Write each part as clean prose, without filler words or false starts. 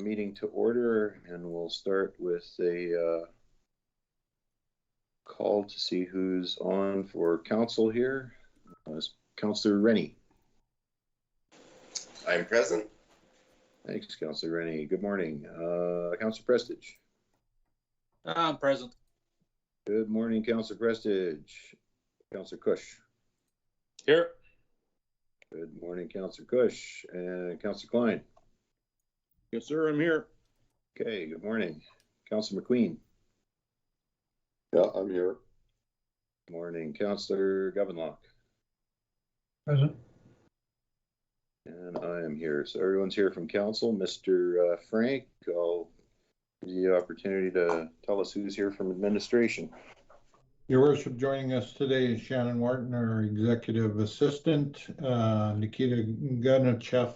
meeting to order, and we'll start with a call to see who's on for council here. Councillor Rennie. I'm present. Thanks, Councillor Rennie. Good morning. Councillor Prestige. I'm present. Good morning, Councillor Prestige. Councillor Cush. Here. Good morning, Councillor Cush. And Councillor Klein. Yes, sir, I'm here. Okay, good morning. Councillor McQueen. Yeah, I'm here. Good morning, Councillor Govenlock. Present. And I am here. So everyone's here from council. Mr. Frank, I'll give you the opportunity to tell us who's here from administration. Your Worship, joining us today is Shannon Wharton, our Executive Assistant, Nikita Gunachef,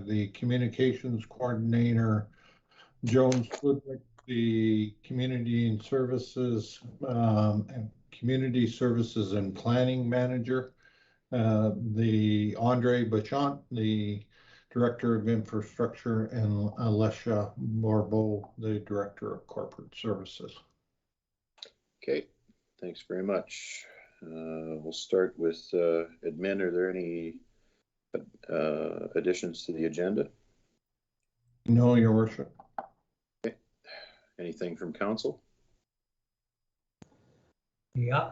the Communications Coordinator, Joan Sludwick, the Community Services and Planning Manager, the Andre Bachant, the Director of Infrastructure, and Alessia Morbeau, the Director of Corporate Services. Okay, thanks very much. We'll start with admin. Are there any additions to the agenda? No, Your Worship. Okay. Anything from council? Yeah.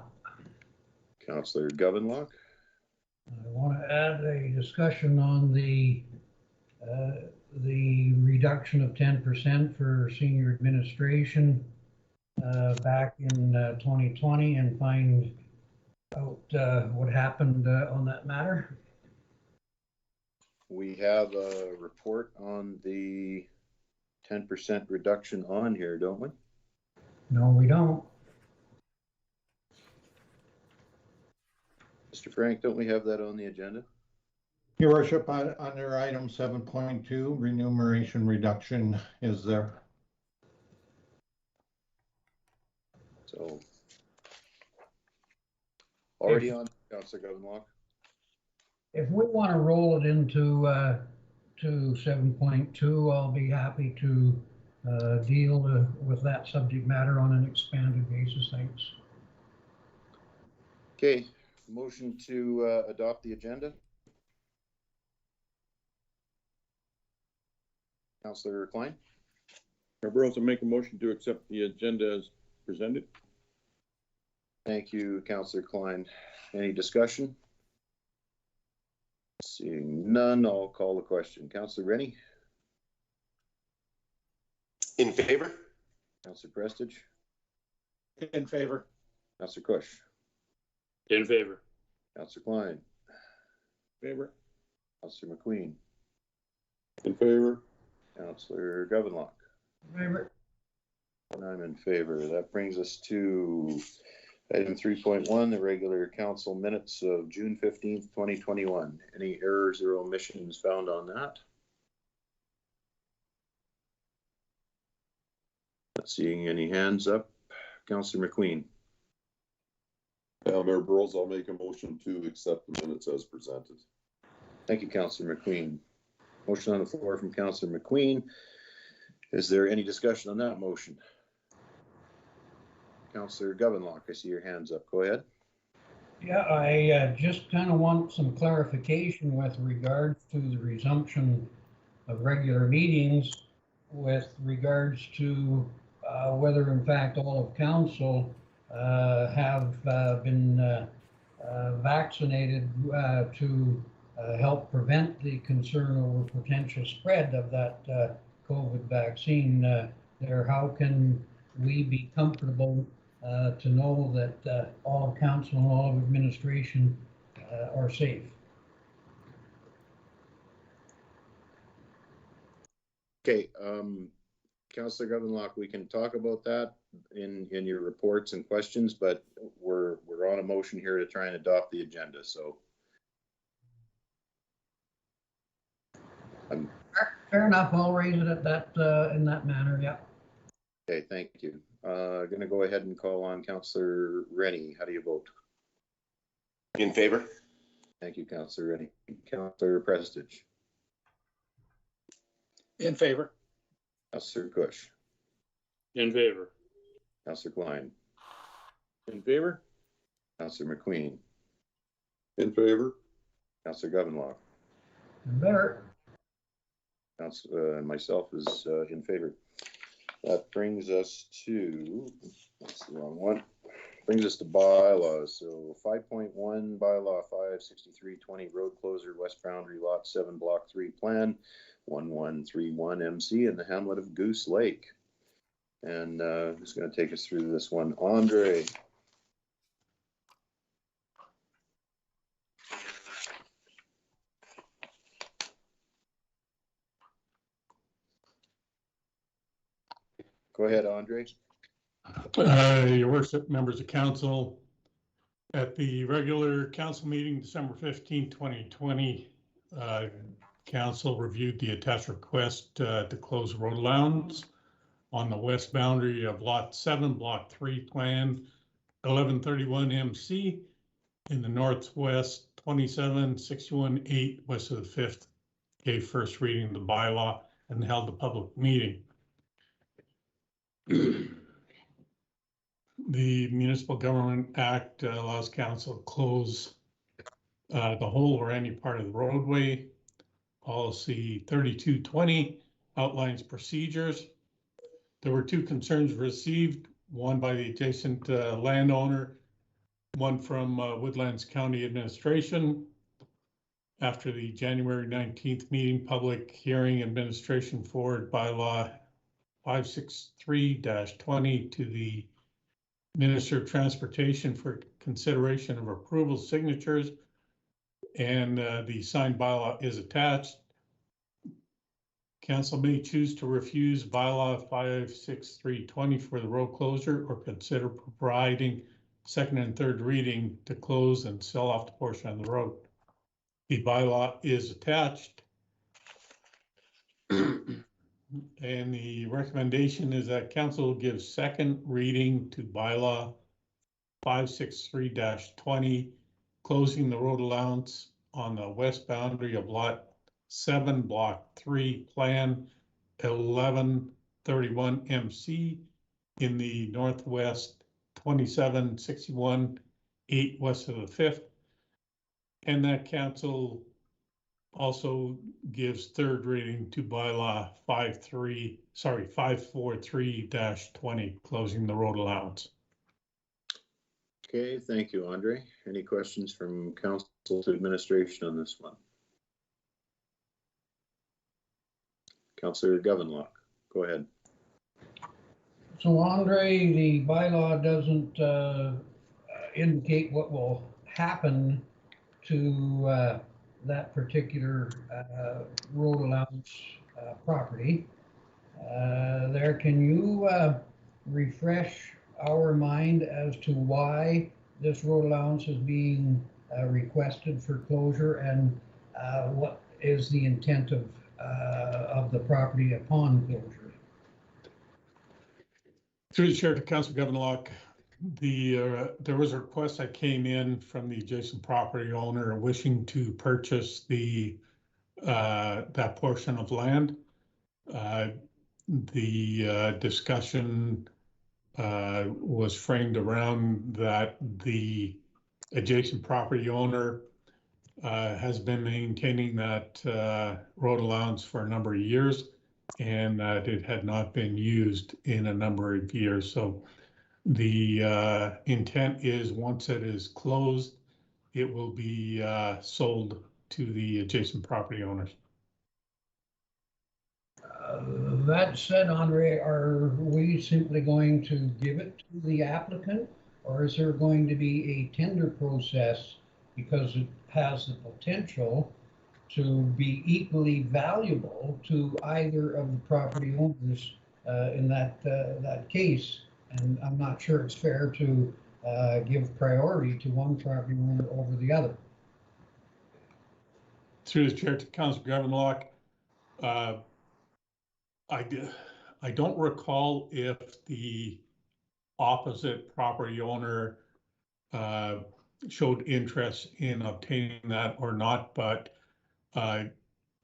Councillor Govenlock. I want to add a discussion on the reduction of 10% for senior administration back in 2020 and find out what happened on that matter. We have a report on the 10% reduction on here, don't we? No, we don't. Mr. Frank, don't we have that on the agenda? Your Worship, under item 7.2, remuneration reduction is there. So, already on, Councillor Govenlock. If we want to roll it into to 7.2, I'll be happy to deal with that subject matter on an expanded basis. Thanks. Okay, motion to adopt the agenda. Councillor Klein. I'll also make a motion to accept the agenda as presented. Thank you, Councillor Klein. Any discussion? Seeing none, I'll call the question. Councillor Rennie. In favor? Councillor Prestige. In favor. Councillor Cush. In favor. Councillor Klein. Favor. Councillor McQueen. In favor. Councillor Govenlock. Favorite. And I'm in favor. That brings us to item 3.1, the regular council minutes of June 15th, 2021. Any errors or omissions found on that? Not seeing any hands up. Councillor McQueen. Mayor Burrows, I'll make a motion to accept the minutes as presented. Thank you, Councillor McQueen. Motion on the floor from Councillor McQueen. Is there any discussion on that motion? Councillor Govenlock, I see your hands up. Go ahead. Yeah, I just kind of want some clarification with regards to the resumption of regular meetings with regards to whether in fact all of council have been vaccinated to help prevent the concern over potential spread of that COVID vaccine there. How can we be comfortable to know that all of council and all of administration are safe? Okay, Councillor Govenlock, we can talk about that in your reports and questions, but we're on a motion here to try and adopt the agenda. So, fair enough. I'll raise it at that in that manner. Yeah. okay, thank you. Going to go ahead and call on Councillor Rennie. How do you vote? In favor? Thank you, Councillor Rennie. Councillor Prestige. In favor. Counselor Kush, In favor. Counselor Klein, In favor? Counselor McQueen, In favor? Counselor Govenlock, Better. and myself is in favor. That brings us to, that's the wrong one, brings us to bylaws. So 5.1 bylaw 56320 road closure west boundary lot 7 block 3 plan 1131 MC in the hamlet of Goose Lake. And who's going to take us through this one? Andre. Go ahead, Andre. Your worship, members of council, at the regular council meeting, December 15, 2020, council reviewed the attached request to close road allowance on the west boundary of lot 7, block 3 plan 1131 MC in the northwest 2761-8 west of the 5th, gave first reading of the bylaw and held a public meeting. The Municipal Government Act allows council to close the whole or any part of the roadway. Policy 3220 outlines procedures. There were 2 concerns received, one by the adjacent landowner, one from Woodlands County Administration. After the January 19th meeting, public hearing, administration forward bylaw 563-20 to the Minister of Transportation for consideration of approval signatures, and the signed bylaw is attached. Council may choose to refuse bylaw 56320 for the road closure or consider providing second and third reading to close and sell off the portion of the road. The bylaw is attached. And the recommendation is that council gives second reading to bylaw 563-20, closing the road allowance on the west boundary of lot 7, block 3, plan 1131 MC in the northwest 2761-8 west of the 5th. And that council also gives third reading to bylaw 543-20, closing the road allowance. Okay, thank you, Andre. Any questions from council to administration on this one? Councillor Govenlock, go ahead. So Andre, the bylaw doesn't indicate what will happen to that particular road allowance property. Can you refresh our mind as to why this road allowance is being requested for closure, and what is the intent of the property upon closure? Through the chair to Councilor Govenlock, there was a request that came in from the adjacent property owner wishing to purchase that portion of land. The discussion was framed around that the adjacent property owner has been maintaining that road allowance for a number of years, and that it had not been used in a number of years. So the intent is, once it is closed, it will be sold to the adjacent property owners. That said, Andre, are we simply going to give it to the applicant, or is there going to be a tender process because it has the potential to be equally valuable to either of the property owners in that case? And I'm not sure it's fair to give priority to one property owner over the other. Through the chair to Councilor Govenlock, I don't recall if the opposite property owner showed interest in obtaining that or not, but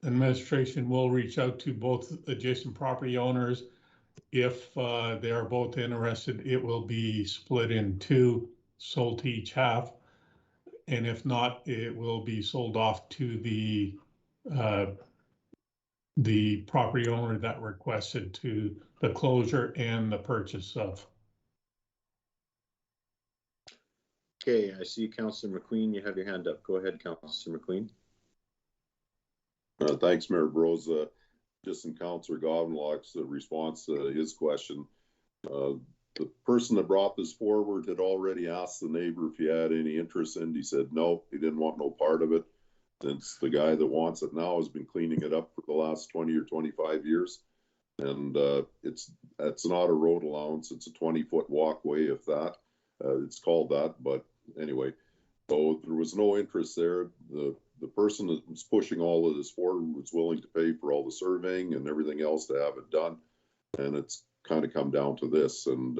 administration will reach out to both adjacent property owners. If they are both interested, it will be split in two, sold to each half. And if not, it will be sold off to the property owner that requested to the closure and the purchase of. Okay, I see Councillor McQueen, you have your hand up. Go ahead, Councillor McQueen. Thanks, Mayor Bros. Just in Councillor Govenlock's response to his question. The person that brought this forward had already asked the neighbor if he had any interest in it. He said no, he didn't want no part of it. Since the guy that wants it now has been cleaning it up for the last 20 or 25 years. And it's not a road allowance, it's a 20-foot walkway, if that. It's called that, but anyway. So there was no interest there. The person that was pushing all of this forward was willing to pay for all the surveying and everything else to have it done. And it's kind of come down to this. And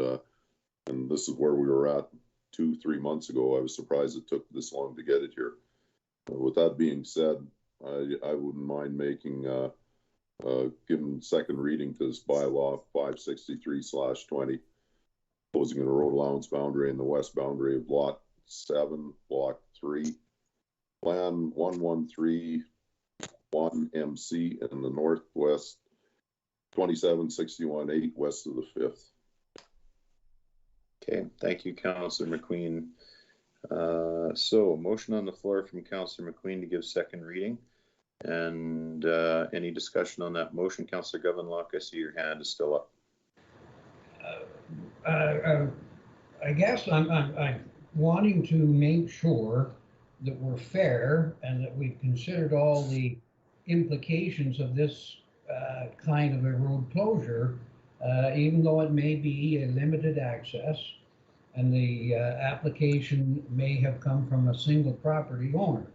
this is where we were at 2-3 months ago. I was surprised it took this long to get it here. With that being said, I wouldn't mind making, giving second reading to this bylaw 563/20, closing in a road allowance boundary in the west boundary of Lot 7, Block 3, Plan 113 1MC in the northwest 2761-8 west of the 5th. Okay, thank you, Councillor McQueen. So motion on the floor from Councillor McQueen to give second reading. And any discussion on that motion? Councillor Govenlock, I see your hand is still up. I guess I'm wanting to make sure that we're fair and that we've considered all the implications of this kind of a road closure, even though it may be a limited access and the application may have come from a single property owner.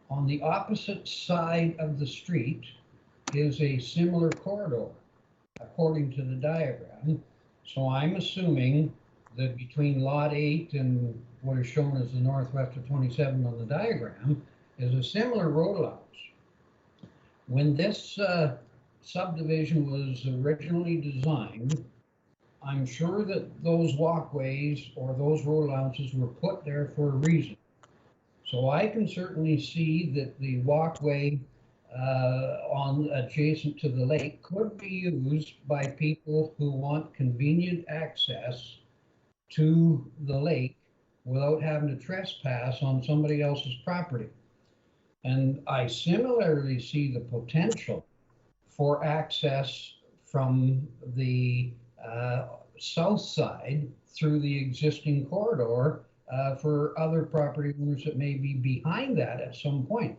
On the opposite side of the street is a similar corridor, according to the diagram. So I'm assuming that between Lot 8 and what is shown as the northwest of 27 on the diagram is a similar road allowance. When this subdivision was originally designed, I'm sure that those walkways or those road allowances were put there for a reason. So I can certainly see that the walkway adjacent to the lake could be used by people who want convenient access to the lake without having to trespass on somebody else's property. And I similarly see the potential for access from the south side through the existing corridor for other property owners that may be behind that at some point.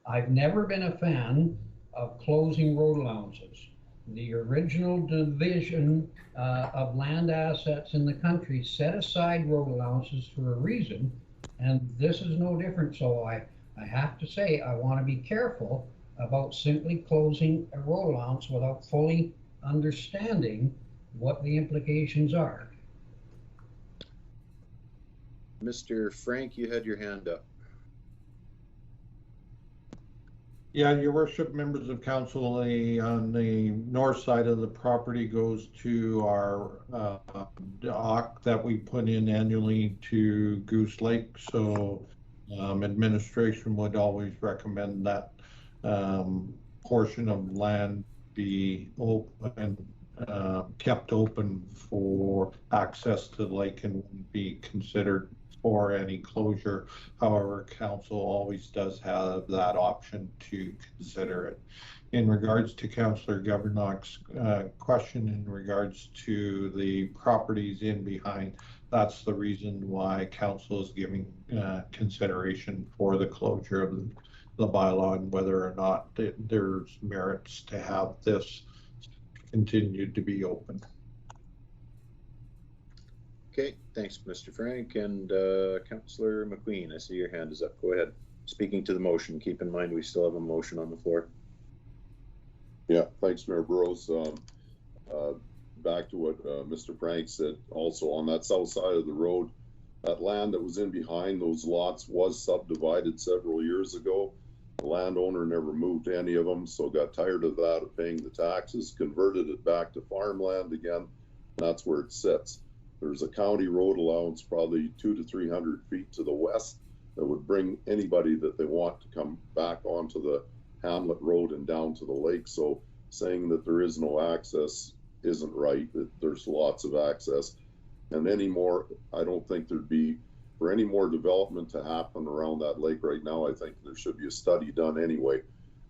I've never been a fan of closing road allowances. The original division of land assets in the country set aside road allowances for a reason, and this is no different. So I have to say, I want to be careful about simply closing a road allowance without fully understanding what the implications are. Mr. Frank, you had your hand up. Yeah, your worship, members of council, on the north side of the property goes to our dock that we put in annually to Goose Lake. So administration would always recommend that portion of land be open, kept open for access to the lake and be considered for any closure. However, council always does have that option to consider it. In regards to Councillor Govenlock's question in regards to the properties in behind, that's the reason why council is giving consideration for the closure of the bylaw and whether or not there's merits to have this continued to be open. Okay, thanks, Mr. Frank. And Councillor McQueen, I see your hand is up. Go ahead. Speaking to the motion, keep in mind we still have a motion on the floor. Yeah, thanks, Mayor Burrows. Back to what Mr. Frank said, also on that south side of the road, that land that was in behind those lots was subdivided several years ago. The landowner never moved any of them, so got tired of that, of paying the taxes, converted it back to farmland again. That's where it sits. There's a county road allowance probably 200 to 300 feet to the west that would bring anybody that they want to come back onto the Hamlet Road and down to the lake. So saying that there is no access isn't right. There's lots of access. And anymore, I don't think there'd be, for any more development to happen around that lake right now, I think there should be a study done anyway.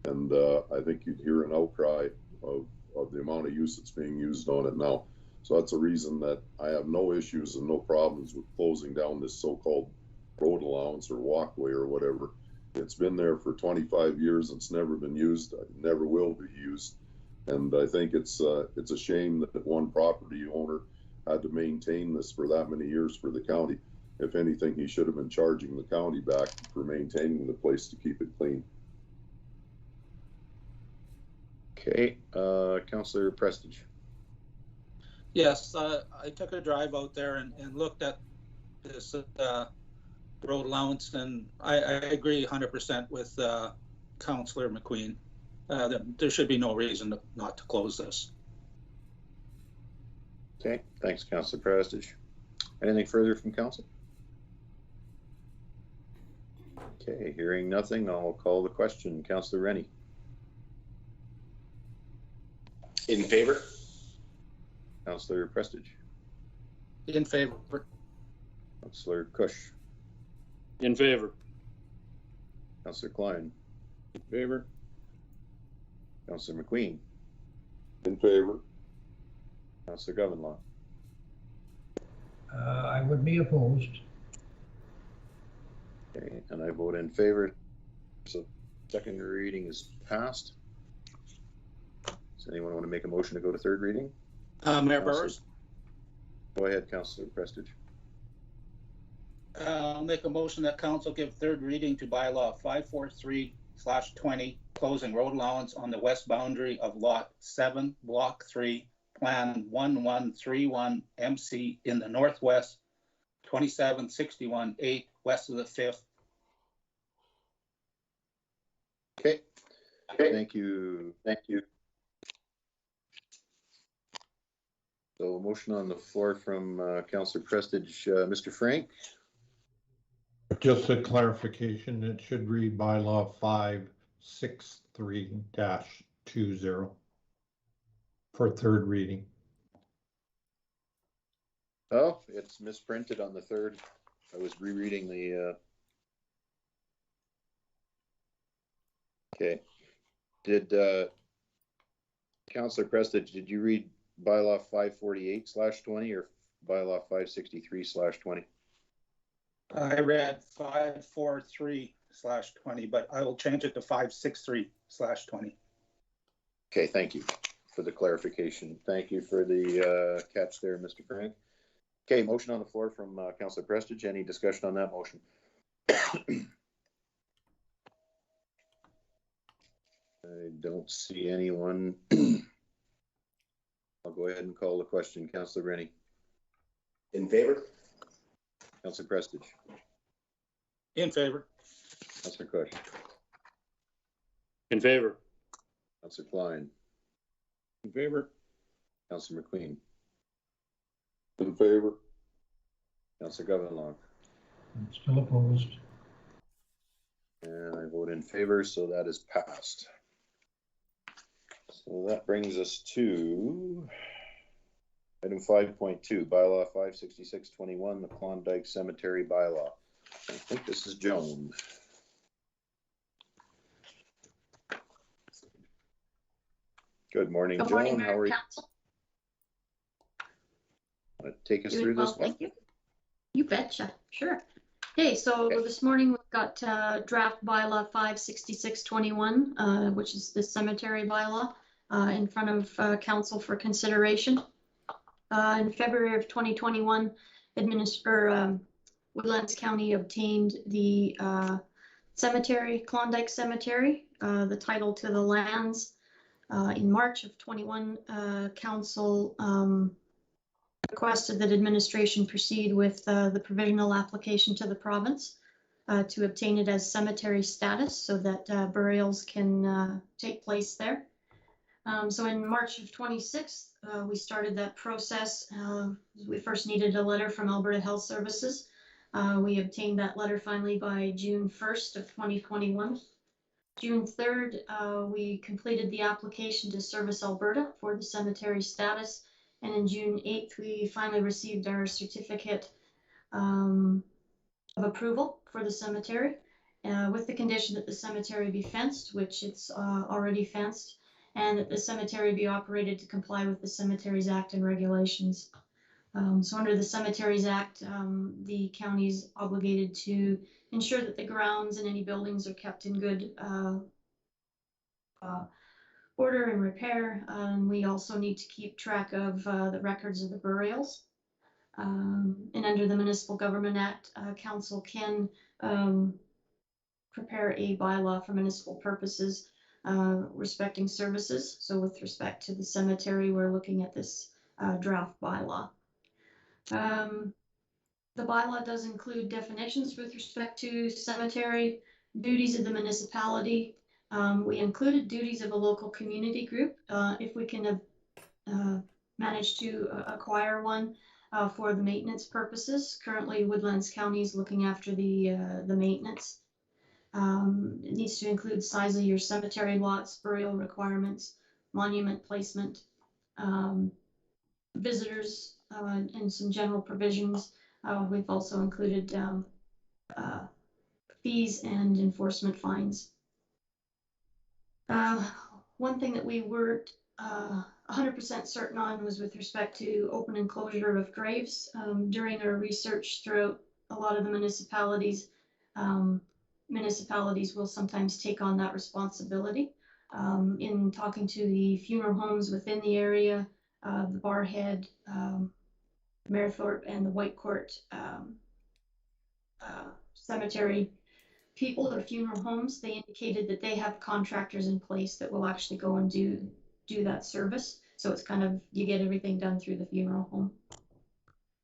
And I think you'd hear an outcry of the amount of use that's being used on it now. So that's a reason that I have no issues and no problems with closing down this so-called road allowance or walkway or whatever. It's been there for 25 years. It's never been used. It never will be used. And I think it's a shame that one property owner had to maintain this for that many years for the county. If anything, he should have been charging the county back for maintaining the place to keep it clean. Okay, Councillor Prestige. Yes, I took a drive out there and looked at this road allowance, and I agree 100% with Councillor McQueen. There should be no reason not to close this. Okay, thanks, Councillor Prestige. Anything further from council? Okay, hearing nothing, I'll call the question. Councillor Rennie. In favor? Councillor Prestige. In favor. Councillor Cush. In favor. Councillor Klein. In favor. Councillor McQueen. In favor? Councillor Govinlaw. I would be opposed. Okay, and I vote in favor. So second reading is passed. Does anyone want to make a motion to go to third reading? Mayor Burrs. Go ahead, Councillor Prestige. I'll make a motion that council give third reading to bylaw 543/20, closing road allowance on the west boundary of lot 7, block 3, plan 1131 MC in the northwest, 2761-8 west of the 5th. Okay. Thank you. So motion on the floor from Councillor Prestige. Mr. Frank? Just a clarification, it should read bylaw 563-20 for third reading. Oh, it's misprinted on the third. I was rereading the, okay. Did, Councillor Prestige, did you read bylaw 548/20 or bylaw 563/20? I read 543/20, but I will change it to 563/20. Okay, thank you for the clarification. Thank you for the catch there, Mr. Frank. Okay, motion on the floor from Councillor Prestige. Any discussion on that motion? I don't see anyone. I'll go ahead and call the question. Councillor Rennie. In favor? Councillor Prestige. In favor. Councillor Cush. In favor. Councillor Klein. In favor. Councillor McQueen. In favor? Councillor Govinlaw. I'm still opposed. And I vote in favor, so that is passed. So that brings us to item 5.2, bylaw 566/21, the Klondike Cemetery bylaw. I think this is Joan. Good morning, Good Joan. morning, How are Mayor you? Council. Take us Doing through well, this one. thank you. You betcha, sure. Okay, so this morning we've got draft bylaw 566/21, which is the cemetery bylaw, in front of council for consideration. In February of 2021, Woodlands County obtained the cemetery, Klondike Cemetery, the title to the lands. In March of 21, council requested that administration proceed with the provisional application to the province. to obtain it as cemetery status so that burials can take place there. So in March of 26, we started that process. We first needed a letter from Alberta Health Services. We obtained that letter finally by June 1st of 2021. June 3rd, we completed the application to Service Alberta for the cemetery status. And in June 8th, we finally received our certificate of approval for the cemetery with the condition that the cemetery be fenced, which it's already fenced, and that the cemetery be operated to comply with the Cemeteries Act and regulations. So under the Cemeteries Act, the county is obligated to ensure that the grounds and any buildings are kept in good order and repair. We also need to keep track of the records of the burials. And under the Municipal Government Act, council can prepare a bylaw for municipal purposes respecting services. So with respect to the cemetery, we're looking at this draft bylaw. The bylaw does include definitions with respect to cemetery, duties of the municipality. We included duties of a local community group if we can manage to acquire one for the maintenance purposes. Currently, Woodlands County is looking after the maintenance. It needs to include size of your cemetery lots, burial requirements, monument placement, visitors, and some general provisions. We've also included fees and enforcement fines. One thing that we weren't 100% certain on was with respect to open and closure of graves. During our research throughout a lot of the municipalities, municipalities will sometimes take on that responsibility. In talking to the funeral homes within the area, the Barhead, Merithorpe, and the Whitecourt cemetery people or funeral homes, they indicated that they have contractors in place that will actually go and do that service. So it's kind of, you get everything done through the funeral home.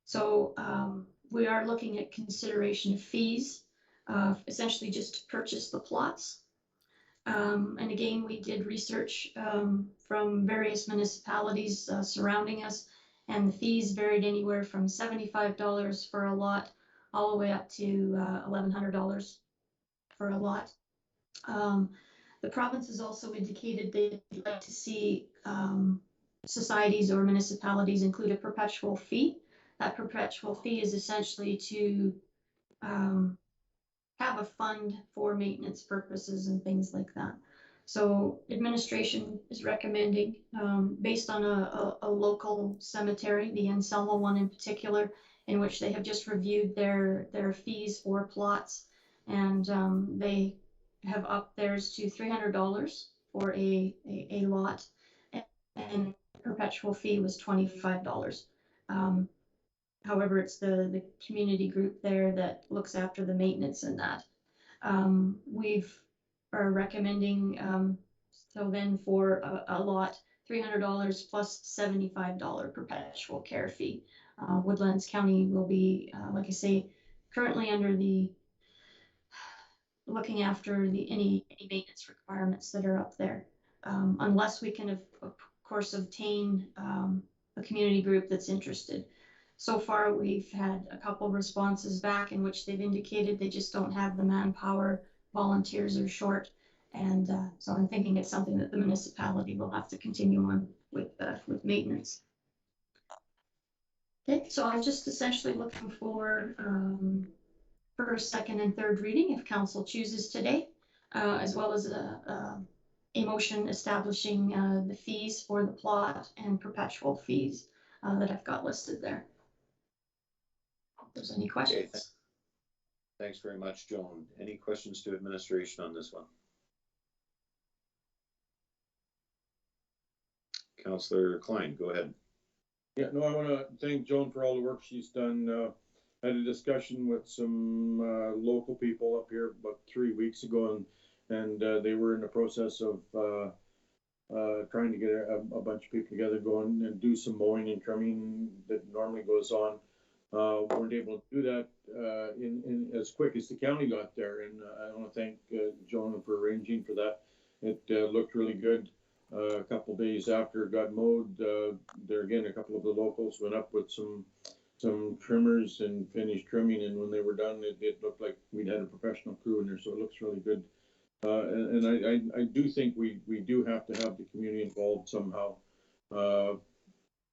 So we are looking at consideration of fees, essentially just to purchase the plots. And again, we did research from various municipalities surrounding us, and the fees varied anywhere from $75 for a lot all the way up to $1,100 for a lot. The province has also indicated they'd like to see societies or municipalities include a perpetual fee. That perpetual fee is essentially to have a fund for maintenance purposes and things like that. So administration is recommending, based on a local cemetery, the Anselmo one in particular, in which they have just reviewed their fees for plots, and they have upped theirs to $300 for a lot, and perpetual fee was $25. However, it's the community group there that looks after the maintenance and that. We've are recommending, so then for a lot, $300 plus $75 perpetual care fee. Woodlands County will be, like I say, currently under the, looking after any maintenance requirements that are up there. Unless we can, of course, obtain a community group that's interested. So far, we've had a couple responses back in which they've indicated they just don't have the manpower, volunteers are short, and so I'm thinking it's something that the municipality will have to continue on with maintenance. Okay, so I'm just essentially looking for first, second, and third reading if council chooses today, as well as a motion establishing the fees for the plot and perpetual fees that I've got listed there. If there's any questions. Okay, thanks very much, Joan. Any questions to administration on this one? Councillor Klein, go ahead. Yeah, no, I want to thank Joan for all the work she's done. I had a discussion with some local people up here about 3 weeks ago, and they were in the process of trying to get a bunch of people together, going and do some mowing and trimming that normally goes on weren't able to do that in as quick as the county got there. And I want to thank Joan for arranging for that. It looked really good. A couple days after it got mowed, there again, a couple of the locals went up with some trimmers and finished trimming. And when they were done, it looked like we'd had a professional crew in there. So it looks really good. And I do think we do have to have the community involved somehow,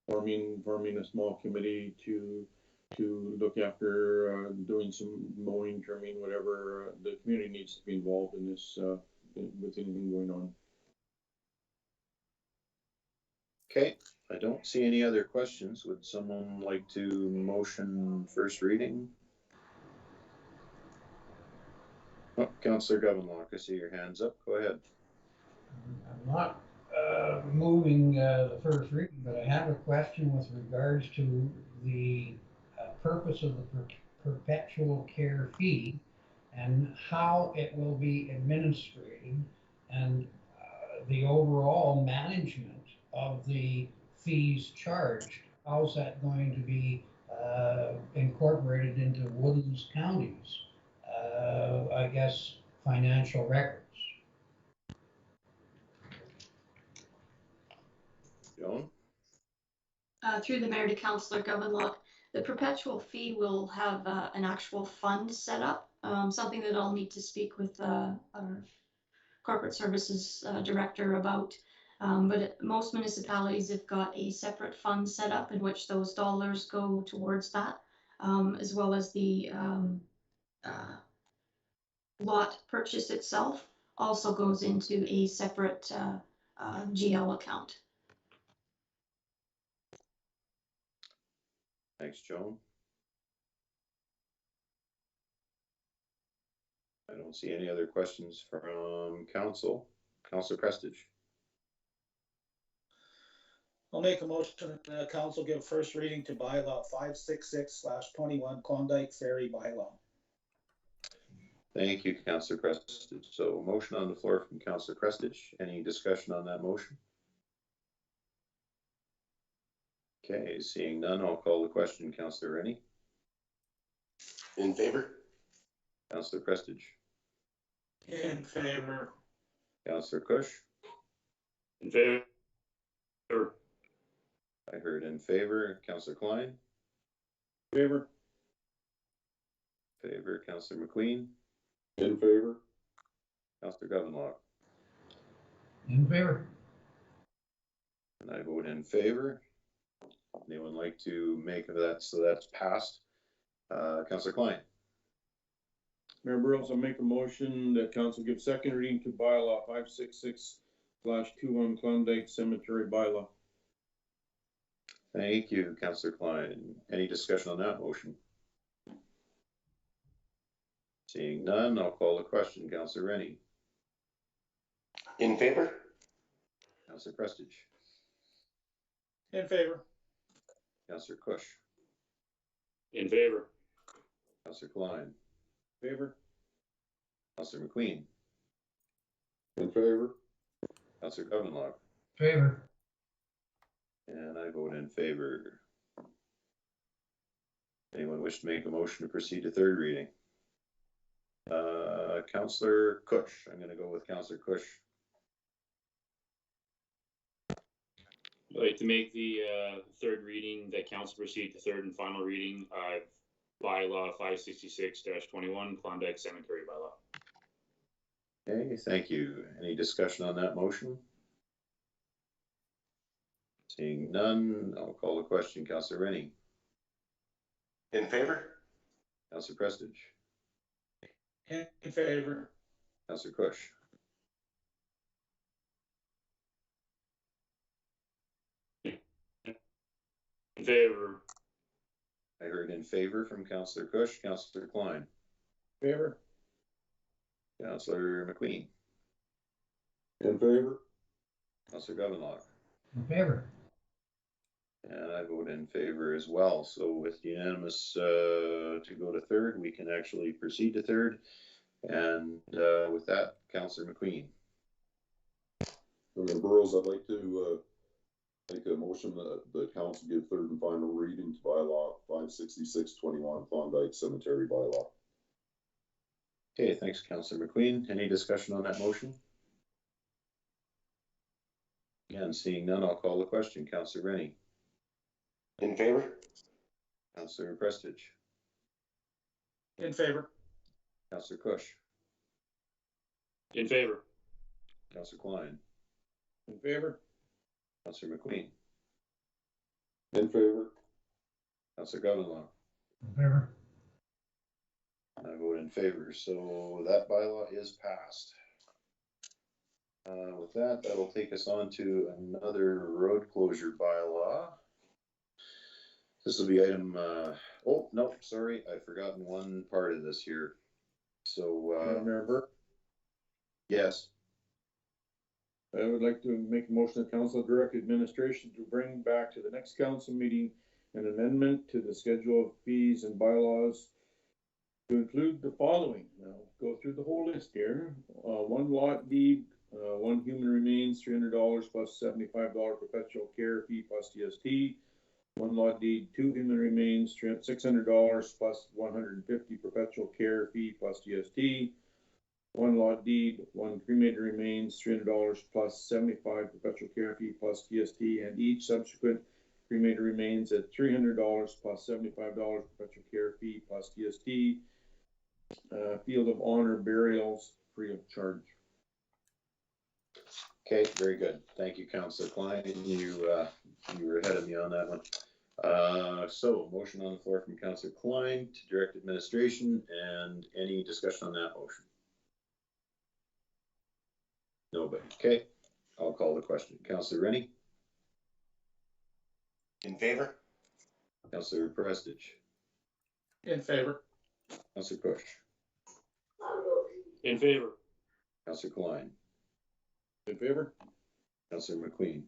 forming a small committee to look after doing some mowing, trimming, whatever. The community needs to be involved in this with anything going on. Okay, I don't see any other questions. Would someone like to motion first reading? Oh, Councillor Govenlock, I see your hands up. Go ahead. I'm not moving the first reading, but I have a question with regards to the purpose of the perpetual care fee and how it will be administered and the overall management of the fees charged. How's that going to be incorporated into Woodlands County's, I guess, financial records? Joan? Through the mayor to Councillor Govenlock, the perpetual fee will have an actual fund set up, something that I'll need to speak with our corporate services director about. But most municipalities have got a separate fund set up in which those dollars go towards that, as well as the lot purchase itself also goes into a separate GL account. Thanks, Joan. I don't see any other questions from council. Councillor Prestige. I'll make a motion that the council give first reading to bylaw 566/21 Klondike Ferry bylaw. Thank you, Councillor Prestige. So motion on the floor from Councillor Prestige. Any discussion on that motion? Okay, seeing none, I'll call the question. Councillor Rennie? In favor? Councillor Prestige? In favor. Councillor Kush? In favor? I heard in favor. Councillor Klein? Favor? Favor. Councillor McQueen? In favor? Councillor Govenlock? In favor. And I vote in favor. Anyone like to make that so that's passed? Councillor Klein? Mayor Burrows, I'll make a motion that council give second reading to bylaw 566/21 Klondike Cemetery bylaw. Thank you, Councillor Klein. Any discussion on that motion? Seeing none, I'll call the question. Councillor Rennie? In favor? Councillor Prestige? In favor. Councillor Kush? In favor. Councillor Klein? Favor? Councillor McQueen? In favor? Councillor Govenlock? Favor. And I vote in favor. Anyone wish to make a motion to proceed to third reading? Councillor Kush. I'm going to go with Councillor Kush. I'd like to make the third reading that council proceed to third and final reading of bylaw 566/21 Klondike Cemetery bylaw. Okay, thank you. Any discussion on that motion? Seeing none, I'll call the question. Councillor Rennie? In favor? Councillor Prestige? In favor. Councillor Kush? In favor. I heard in favor from Councillor Kush. Councillor Klein? Favor? Councillor McQueen? In favor? Councillor Govenlock? In favor. And I vote in favor as well. So with unanimous to go to third, we can actually proceed to third. And with that, Councillor McQueen. Mayor Burrows, I'd like to Make a motion that the council give third and final reading to bylaw 566-21 Klondike Cemetery bylaw. Okay, thanks, Councillor McQueen. Any discussion on that motion? Again, seeing none, I'll call the question. Councillor Rennie. In favor? Councillor Prestige. In favor. Councillor Kush. In favor. Councillor Klein. In favor? Councillor McQueen. In favor? Councillor Governlaw. In favor. I vote in favor, so that bylaw is passed. With that, that'll take us on to another road closure bylaw. This will be item, oh, no, sorry, I've forgotten one part of this here. So, Remember, yes, I would like to make a motion that council direct administration to bring back to the next council meeting an amendment to the schedule of fees and bylaws to include the following. Now, go through the whole list here. One lot deed, one human remains, $300 plus $75 perpetual care fee plus GST. One lot deed, two human remains, $600 plus $150 perpetual care fee plus GST. One lot deed, one cremated remains, $300 plus $75 perpetual care fee plus GST, and each subsequent cremated remains at $300 plus $75 perpetual care fee plus GST. Field of honor burials free of charge. okay, very good. Thank you, Councillor Klein. You were ahead of me on that one. So motion on the floor from Councillor Klein to direct administration, and any discussion on that motion? Nobody. Okay, I'll call the question. Councillor Rennie. In favor? Councillor Prestige. In favor. Councillor Kush. In favor. Councillor Klein. In favor? Councillor McQueen.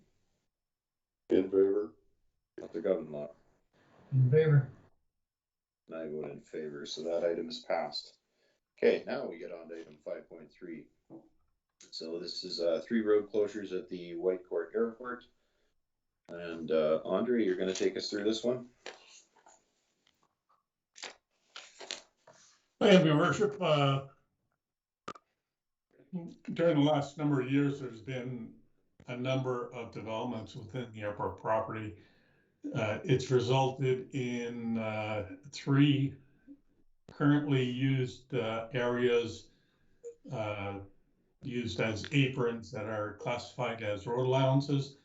In favor? Councillor Governlaw. In favor. And I vote in favor, so that item is passed. Okay, now we get on to item 5.3. So this is 3 road closures at the White Court Airport. And Andre, you're going to take us through this one? I have your worship. During the last number of years, there's been a number of developments within the airport property. It's resulted in 3 currently used areas used as aprons that are classified as road allowances.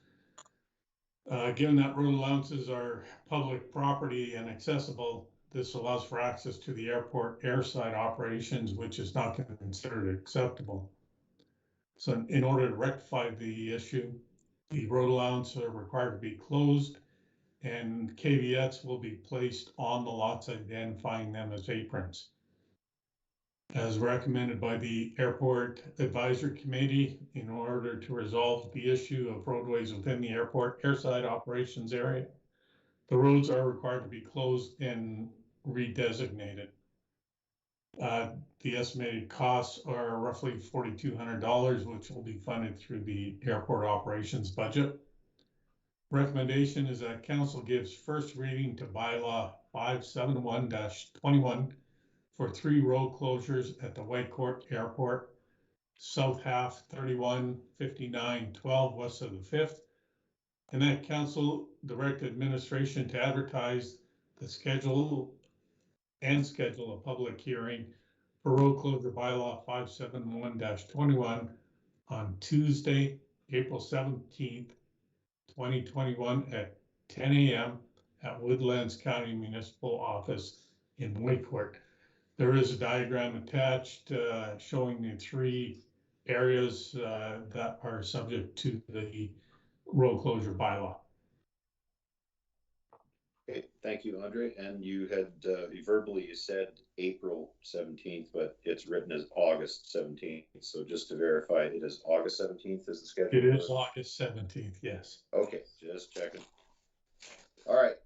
Given that road allowances are public property and accessible, this allows for access to the airport airside operations, which is not considered acceptable. So in order to rectify the issue, the road allowances are required to be closed, and caveats will be placed on the lots identifying them as aprons. As recommended by the Airport Advisory Committee, in order to resolve the issue of roadways within the airport airside operations area, the roads are required to be closed and redesignated. The estimated costs are roughly $4,200, which will be funded through the airport operations budget. Recommendation is that council gives first reading to bylaw 571-21 for 3 road closures at the White Court Airport, south half 31, 59, 12 west of the 5th, and that council direct administration to advertise the schedule a public hearing for road closure bylaw 571-21 on Tuesday, April 17th, 2021 at 10 a.m. at Woodlands County Municipal Office in Whitecourt. There is a diagram attached showing the 3 areas that are subject to the road closure bylaw. Okay, thank you, Andre. And you had verbally said April 17th, but it's written as August 17th. So just to verify, it is August 17th is the schedule? It is August 17th, yes. Okay, just checking. All right.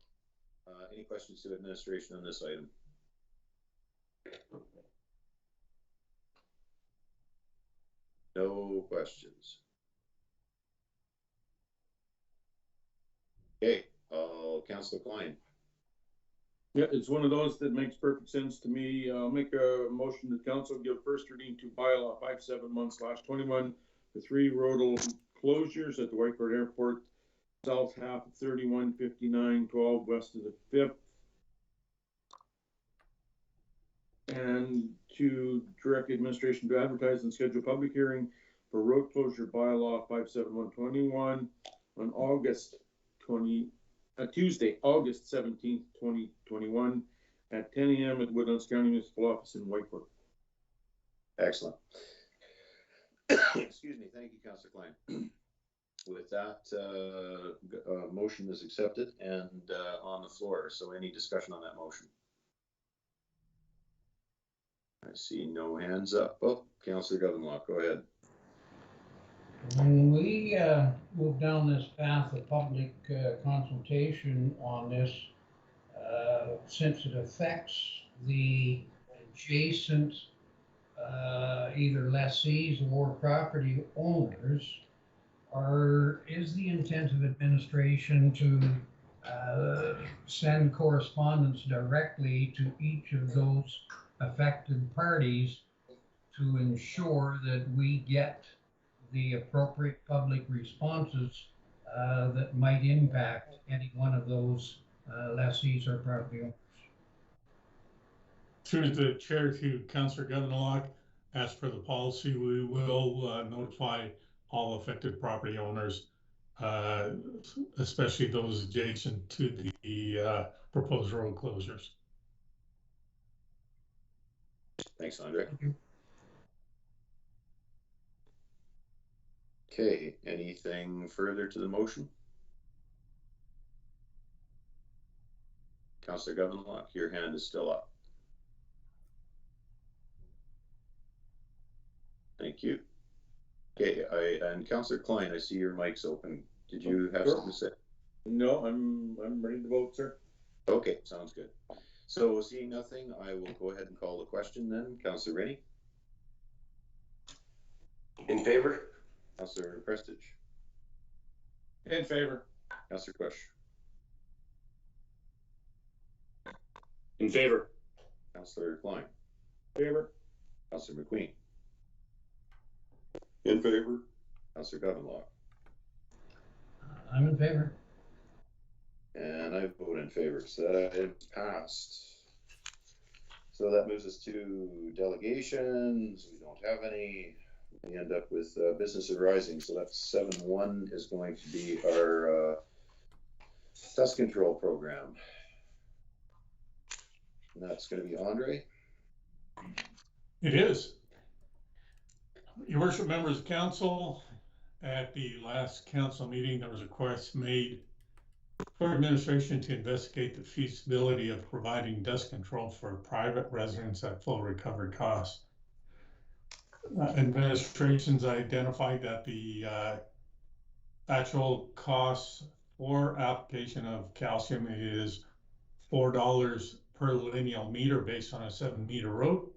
Any questions to administration on this item? No questions. Okay, Councillor Klein. Yeah, it's one of those that makes perfect sense to me. I'll make a motion that council give first reading to bylaw 571/21 for 3 road closures at the Whitecourt Airport, south half of 315912 west of the 5th. And to direct administration to advertise and schedule public hearing for road closure bylaw 571/21 on Tuesday, August 17th, 2021 at 10 a.m. at Woodlands County Municipal Office in Whitecourt. Excellent. Excuse me. Thank you, Councillor Klein. With that, motion is accepted and on the floor. So any discussion on that motion? I see no hands up. Oh, Councillor Govenlock, go ahead. When we move down this path of public consultation on this, since it affects the adjacent either lessees or property owners, is the intent of administration to send correspondence directly to each of those affected parties to ensure that we get the appropriate public responses that might impact any one of those lessees or property owners? Through the chair to Councillor Govenlock, as per the policy, we will notify all affected property owners, especially those adjacent to the proposed road closures. Thanks, Andre. Okay, anything further to the motion? Councillor Govenlock, your hand is still up. Thank you. Okay, and Councillor Klein, I see your mic's open. Did you have something to say? No, I'm ready to vote, sir. Okay, sounds good. So seeing nothing, I will go ahead and call the question then. Councillor Rennie? In favor? Councillor Prestige? In favor. Councillor Kush? In favor. Councillor Klein? Favor. Councillor McQueen? In favor? Councillor Govenlock? I'm in favor. And I vote in favor, so that is passed. So that moves us to delegations. We don't have any. We end up with business arising. So that's 7.1 is going to be our dust control program. And that's going to be Andre. It is. Your worship, members of council, at the last council meeting, there was a request made for administration to investigate the feasibility of providing dust control for private residents at full recovered cost. Administration's identified that the actual cost for application of calcium is $4 per lineal meter based on a 7-meter road.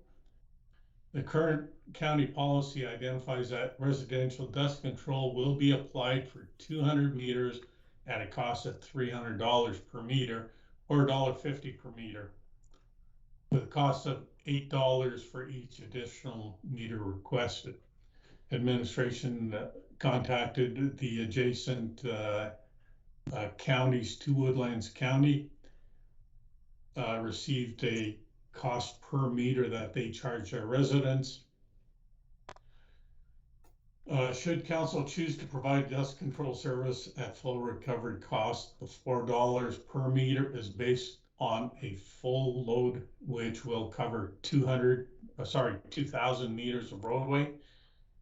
The current county policy identifies that residential dust control will be applied for 200 meters at a cost of $300 per meter or $1.50 per meter, with a cost of $8 for each additional meter requested. Administration contacted the adjacent counties to Woodlands County, received a cost per meter that they charge their residents. Should council choose to provide dust control service at full recovered cost, the $4 per meter is based on a full load, which will cover 2,000 meters of roadway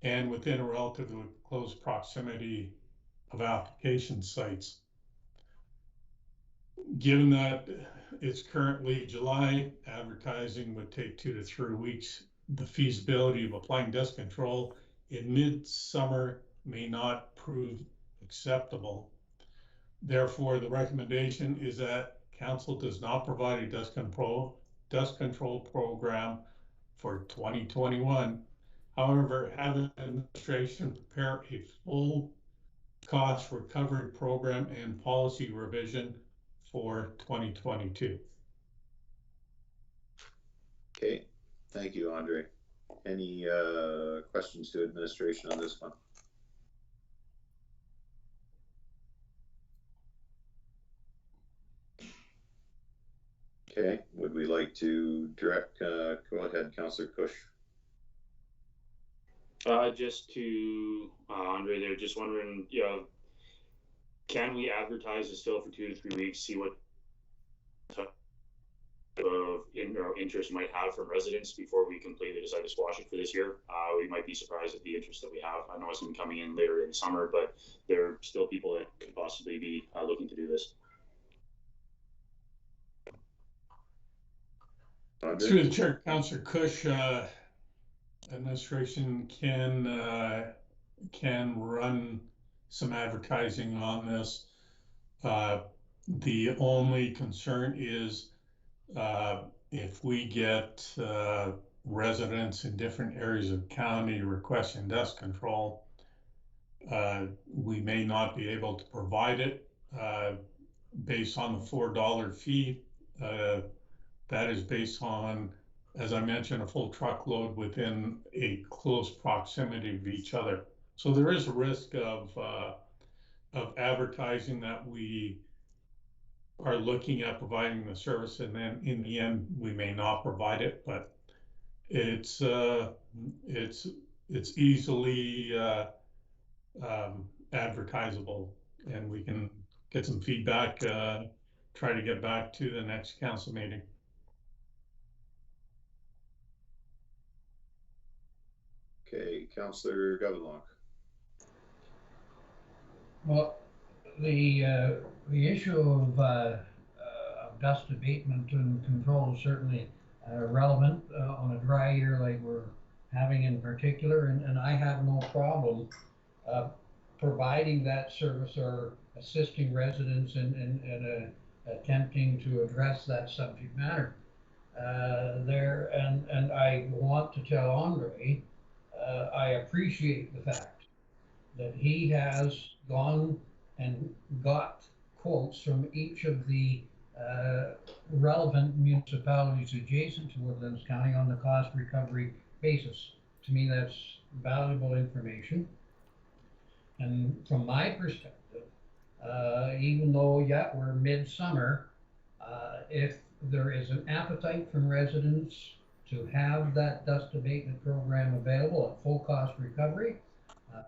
and within a relatively close proximity of application sites. Given that it's currently July, advertising would take 2 to 3 weeks. The feasibility of applying dust control in midsummer may not prove acceptable. Therefore, the recommendation is that council does not provide a dust control program for 2021. However, have administration prepare a full cost recovery program and policy revision for 2022. Okay, thank you, Andre. Any questions to administration on this one? Okay, would we like to direct, go ahead, Councillor Kush. Just to Andre there, just wondering, can we advertise this still for 2 to 3 weeks, see what type of interest might have from residents before we completely decide to squash it for this year? We might be surprised at the interest that we have. I know it's going to be coming in later in the summer, but there are still people that could possibly be looking to do this. Andre? Through the chair, Councillor Kush, administration can run some advertising on this. The only concern is if we get residents in different areas of county requesting dust control, we may not be able to provide it based on the $4 fee. That is based on, as I mentioned, a full truckload within a close proximity of each other. So there is a risk of advertising that we are looking at providing the service, and then in the end we may not provide it. But it's easily advertisable, and we can get some feedback. Try to get back to the next council meeting. Okay, Councillor Gavanlock. Well, the issue of dust abatement and control is certainly relevant on a dry year like we're having in particular, and I have no problem providing that service or assisting residents in attempting to address that subject matter there. And I want to tell Andre, I appreciate the fact that he has gone and got quotes from each of the relevant municipalities adjacent to Woodlands County on the cost recovery basis. To me, that's valuable information. And from my perspective, even though, yeah, we're midsummer, if there is an appetite from residents to have that dust abatement program available at full cost recovery,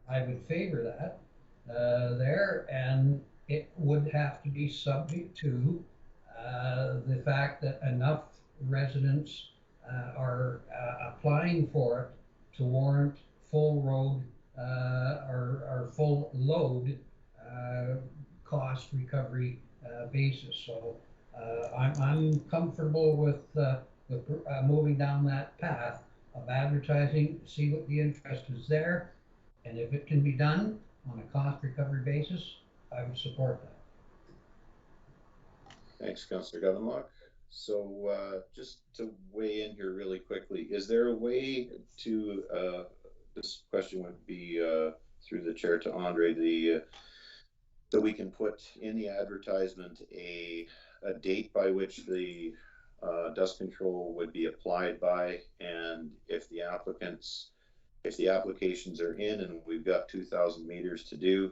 I would favor that there, and it would have to be subject to the fact that enough residents are applying for it to warrant full road or full load cost recovery basis. So I'm comfortable with moving down that path of advertising, see what the interest is there, and if it can be done on a cost recovery basis, I would support that. Thanks, Councillor Gavanlock. So just to weigh in here really quickly, is there a way to, this question would be through the chair to Andre, that we can put in the advertisement a date by which the dust control would be applied by, and if the applications are in and we've got 2,000 meters to do,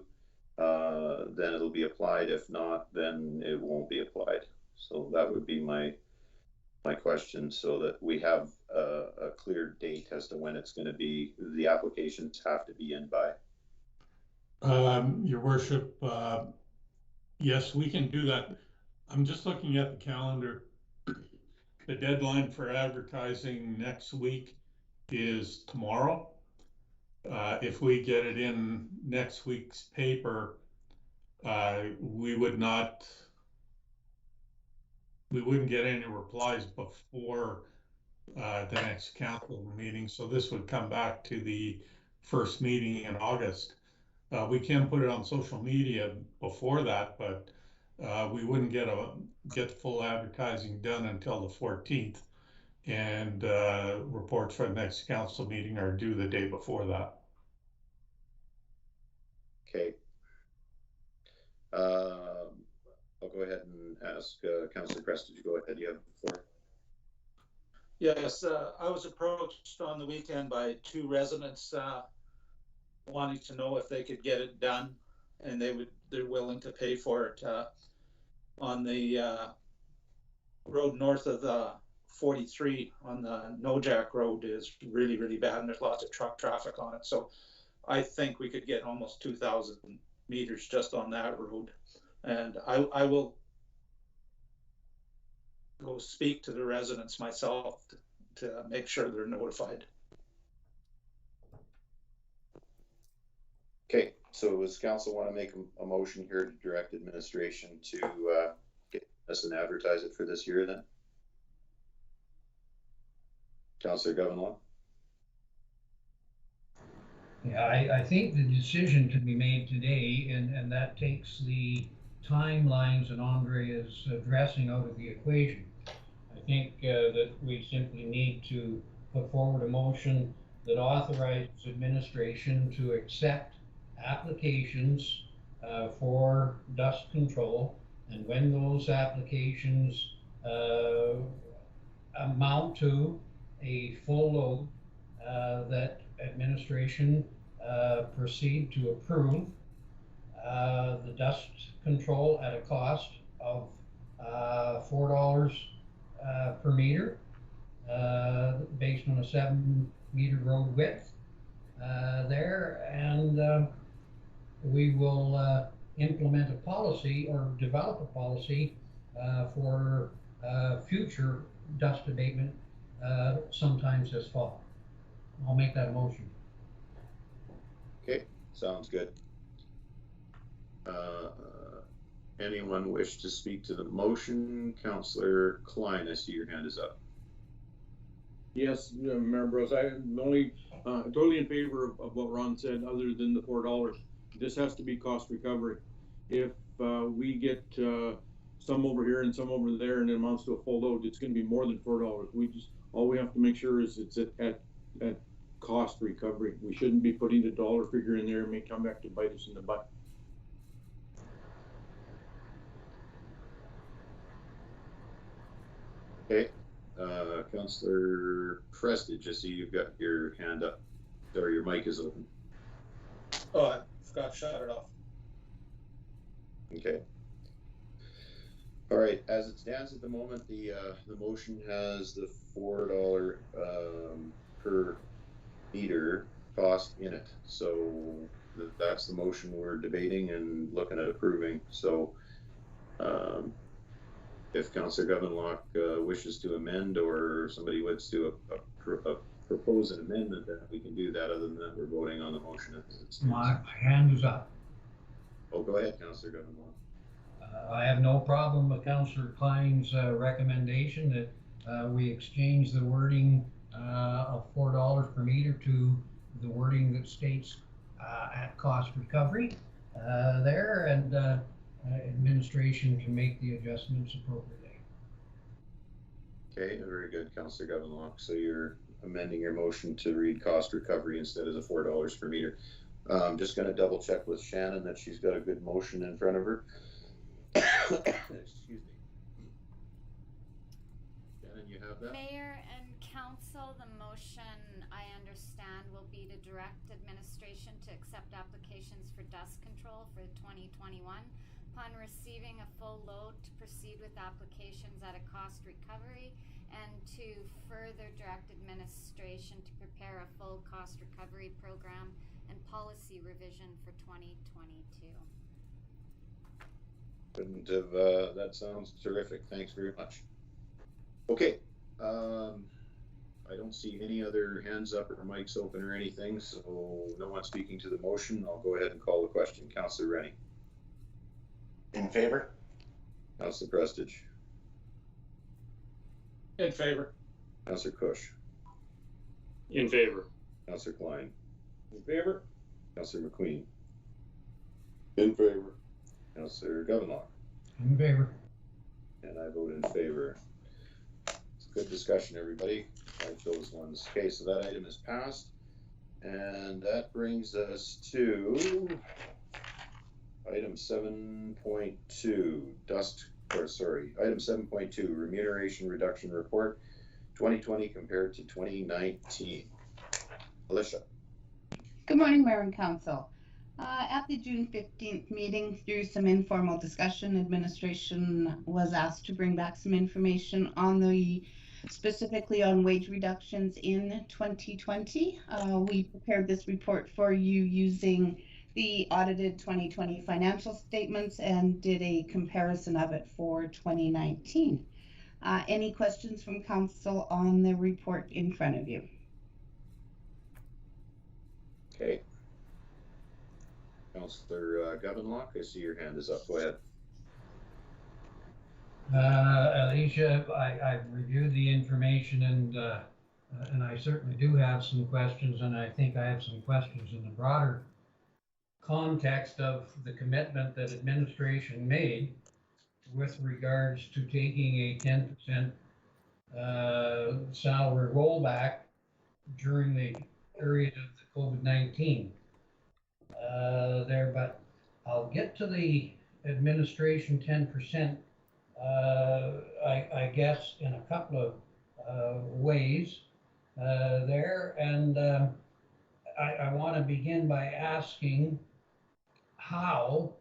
then it'll be applied. If not, then it won't be applied. So that would be my question, so that we have a clear date as to when it's going to be, the applications have to be in by. Your worship, yes, we can do that. I'm just looking at the calendar. The deadline for advertising next week is tomorrow. If we get it in next week's paper, we wouldn't get any replies before the next council meeting. So this would come back to the first meeting in August. We can put it on social media before that, but we wouldn't get full advertising done until the 14th, and reports for the next council meeting are due the day before that. Okay. I'll go ahead and ask Councillor Prestage. Go ahead, you have the floor. Yes, I was approached on the weekend by two residents wanting to know if they could get it done, and they're willing to pay for it on the road north of the 43 on the Nojack Road is really, really bad, and there's lots of truck traffic on it. So I think we could get almost 2,000 meters just on that road, and I will go speak to the residents myself to make sure they're notified. Okay, so does council want to make a motion here to direct administration to get us and advertise it for this year then? Councillor Govinlaw? Yeah, I think the decision to be made today, and that takes the timelines that Andre is addressing out of the equation. I think that we simply need to put forward a motion that authorizes administration to accept applications for dust control, and when those applications amount to a full load, that administration proceed to approve the dust control at a cost of $4 per meter, based on a 7-meter road width there, and we will implement a policy or develop a policy for future dust abatement sometimes this fall. I'll make that a motion. Okay, sounds good. Anyone wish to speak to the motion? Councillor Klein, I see your hand is up. Yes, Mayor Bros, I'm only totally in favor of what Ron said, other than the $4. This has to be cost recovery. If we get some over here and some over there and it amounts to a full load, it's going to be more than $4. All we have to make sure is it's at cost recovery. We shouldn't be putting a dollar figure in there and may come back to bite us in the butt. Okay, Councillor Prestige, I see you've got your hand up, or your mic is open. Oh, I forgot to shut it off. Okay. All right, as it stands at the moment, the motion has the $4 per meter cost in it. So that's the motion we're debating and looking at approving. So if Councillor Govinlock wishes to amend, or somebody wants to propose an amendment, then we can do that. Other than that, we're voting on the motion as it stands. My hand is up. Oh, go ahead, Councillor Govinlock. I have no problem with Councillor Klein's recommendation that we exchange the wording of $4 per meter to the wording that states at cost recovery there, and administration can make the adjustments appropriately. Okay, very good, Councillor Govinlock. So you're amending your motion to read cost recovery instead of the $4 per meter. I'm just going to double check with Shannon that she's got a good motion in front of her. Excuse me. Shannon, you have that? Mayor and council, the motion I understand will be to direct administration to accept applications for dust control for 2021. Upon receiving a full load, to proceed with applications at a cost recovery, and to further direct administration to prepare a full cost recovery program and policy revision for 2022. Couldn't have, that sounds terrific. Thanks very much. Okay, I don't see any other hands up or mics open or anything, so no one speaking to the motion. I'll go ahead and call the question. Councillor Rennie. In favor? Councillor Prestige. In favor. Councillor Cush. In favor. Councillor Klein. In favor? Councillor McQueen. In favor. Councillor Govinlock. In favor. And I vote in favor. It's a good discussion, everybody. I chose ones. Okay, so that item is passed. And that brings us to Item 7.2, item 7.2, remuneration reduction report, 2020 compared to 2019. Alicia. Good morning, Mayor and Council. At the June 15th meeting, through some informal discussion, administration was asked to bring back some information on specifically on wage reductions in 2020. We prepared this report for you using the audited 2020 financial statements and did a comparison of it for 2019. Any questions from Council on the report in front of you? Okay. Councillor Govenlock, I see your hand is up. Go ahead. Alicia, I've reviewed the information and I certainly do have some questions, and I think I have some questions in the broader context of the commitment that administration made with regards to taking a 10% salary rollback during the period of the COVID-19 there, but I'll get to the administration 10%, I guess, in a couple of ways there. And I want to begin by asking how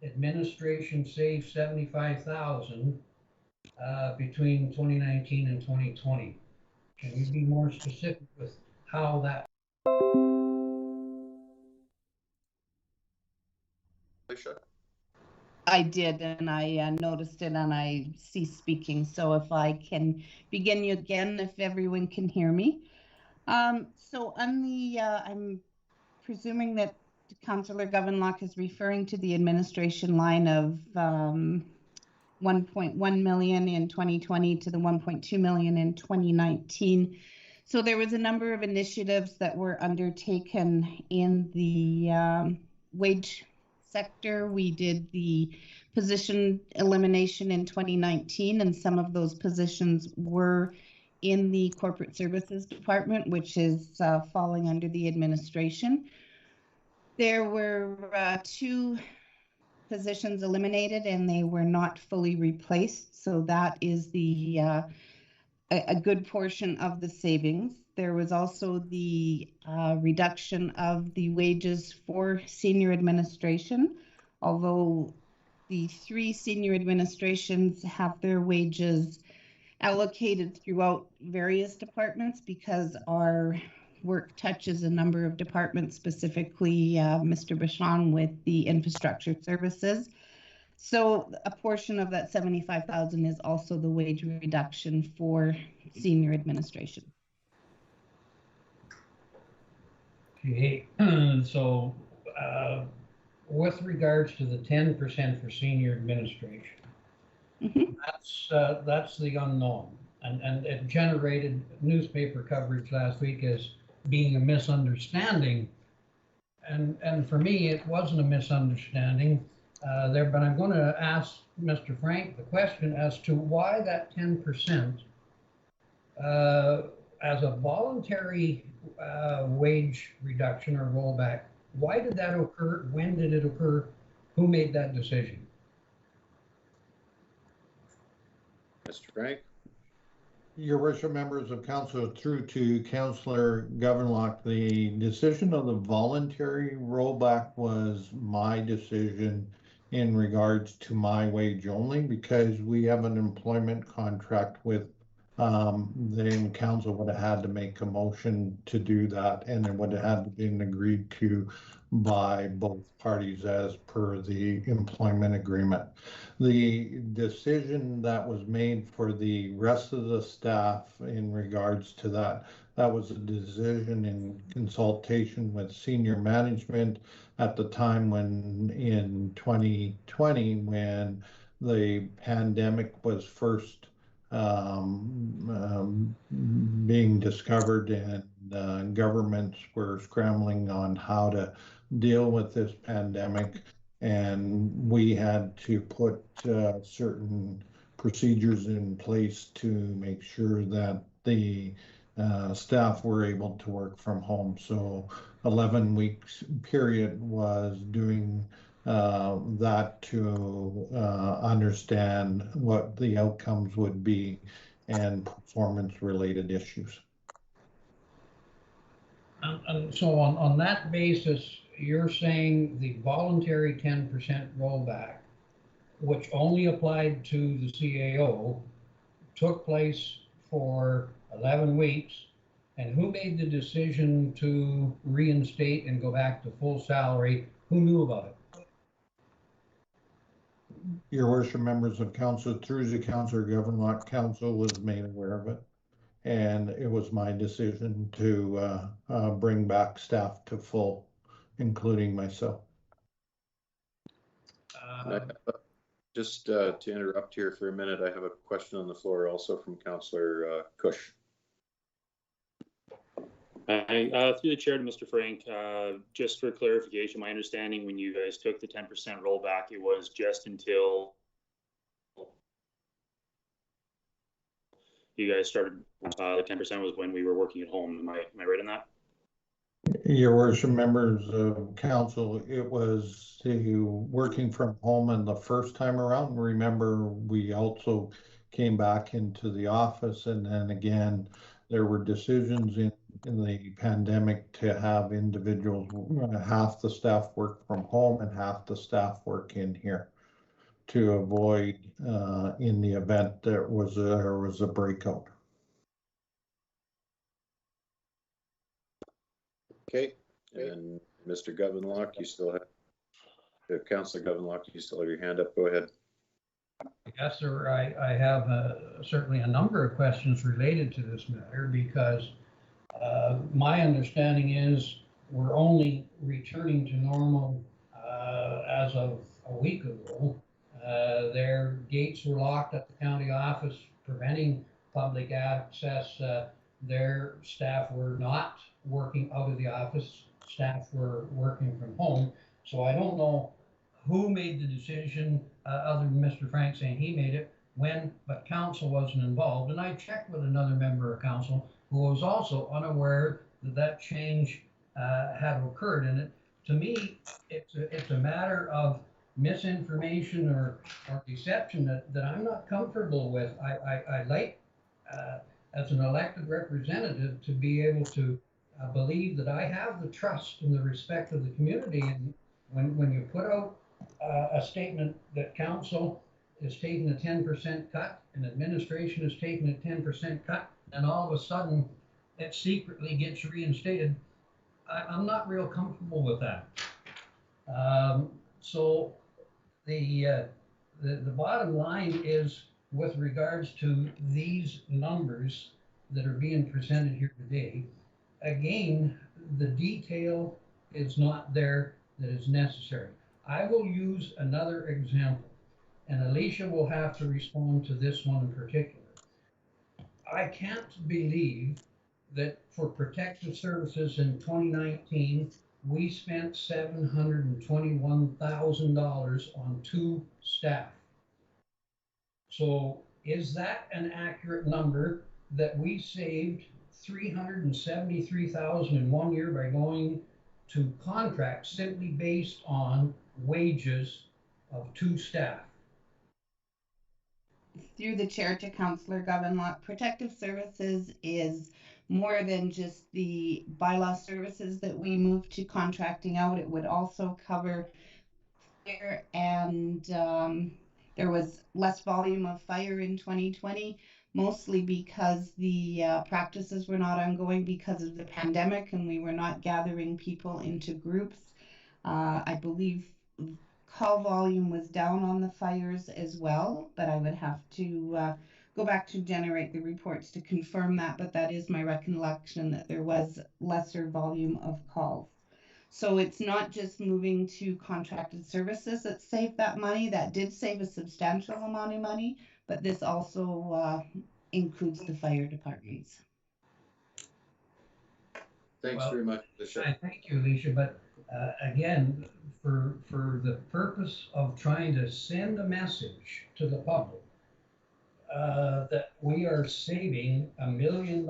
administration saved $75,000 between 2019 and 2020. Can you be more specific with how that? Alicia. I did, and I noticed it, and I ceased speaking. So if I can begin you again, if everyone can hear me. So on the, I'm presuming that Councillor Govenlock is referring to the administration line of 1.1 million in 2020 to the 1.2 million in 2019. So there was a number of initiatives that were undertaken in the wage sector. We did the position elimination in 2019, and some of those positions were in the corporate services department, which is falling under the administration. There were 2 positions eliminated, and they were not fully replaced. So that is the a good portion of the savings. There was also the reduction of the wages for senior administration, although the 3 senior administrations have their wages allocated throughout various departments because our work touches a number of departments, specifically Mr. Bichon with the infrastructure services. So a portion of that 75,000 is also the wage reduction for senior administration. Okay, so with regards to the 10% for senior administration, that's the unknown, and it generated newspaper coverage last week as being a misunderstanding, and for me it wasn't a misunderstanding there, but I'm going to ask Mr. Frank the question as to why that 10% as a voluntary wage reduction or rollback, why did that occur? When did it occur? Who made that decision? Mr. Frank. Your worship, members of council, through to Councillor Govenlock, the decision of the voluntary rollback was my decision in regards to my wage only, because we have an employment contract with the council would have had to make a motion to do that, and it would have had to be agreed to by both parties as per the employment agreement. The decision that was made for the rest of the staff in regards to that, that was a decision in consultation with senior management at the time when in 2020, when the pandemic was first being discovered, and governments were scrambling on how to deal with this pandemic, and we had to put certain procedures in place to make sure that the staff were able to work from home. So 11 weeks period was doing that to understand what the outcomes would be and performance-related issues. And so on that basis, you're saying the voluntary 10% rollback, which only applied to the CAO, took place for 11 weeks, and who made the decision to reinstate and go back to full salary? Who knew about it? Your worship, members of council, through the council, government council was made aware of it. And it was my decision to bring back staff to full, including myself. Just to interrupt here for a minute, I have a question on the floor also from Councillor Cush. Through the chair to Mr. Frank, just for clarification, my understanding when you guys took the 10% rollback, it was just until you guys started, the 10% was when we were working at home. Am I right on that? Your worship, members of council, it was the working from home and the first time around. Remember, we also came back into the office, and then again, there were decisions in the pandemic to have individuals, half the staff work from home and half the staff work in here to avoid in the event there was a breakout. Okay, and Mr. Govenlock, you still have, Councillor Govenlock, you still have your hand up. Go ahead. Yes, sir. I have certainly a number of questions related to this matter because my understanding is we're only returning to normal as of a week ago. Their gates were locked at the county office, preventing public access. Their staff were not working out of the office. Staff were working from home. So I don't know who made the decision, other than Mr. Frank saying he made it, when, but council wasn't involved. And I checked with another member of council who was also unaware that that change had occurred. And to me, it's a matter of misinformation or deception that I'm not comfortable with. I like, as an elected representative, to be able to believe that I have the trust and the respect of the community. And when you put out a statement that council is taking a 10% cut and administration is taking a 10% cut, and all of a sudden it secretly gets reinstated, I'm not real comfortable with that. So the bottom line is, with regards to these numbers that are being presented here today, again, the detail is not there that is necessary. I will use another example, and Alicia will have to respond to this one in particular. I can't believe that for protective services in 2019, we spent $721,000 on 2 staff. So is that an accurate number, that we saved $373,000 in 1 year by going to contracts simply based on wages of 2 staff? Through the chair to Councillor Govenlock, protective services is more than just the bylaw services that we moved to contracting out. It would also cover fire, and there was less volume of fire in 2020, mostly because the practices were not ongoing because of the pandemic and we were not gathering people into groups. I believe call volume was down on the fires as well, but I would have to go back to generate the reports to confirm that, but that is my recollection, that there was lesser volume of calls. So it's not just moving to contracted services that saved that money. That did save a substantial amount of money, but this also includes the fire departments. Thanks very much, Alicia. Thank you, Alicia, but again, for the purpose of trying to send a message to the public that we are saving $1 million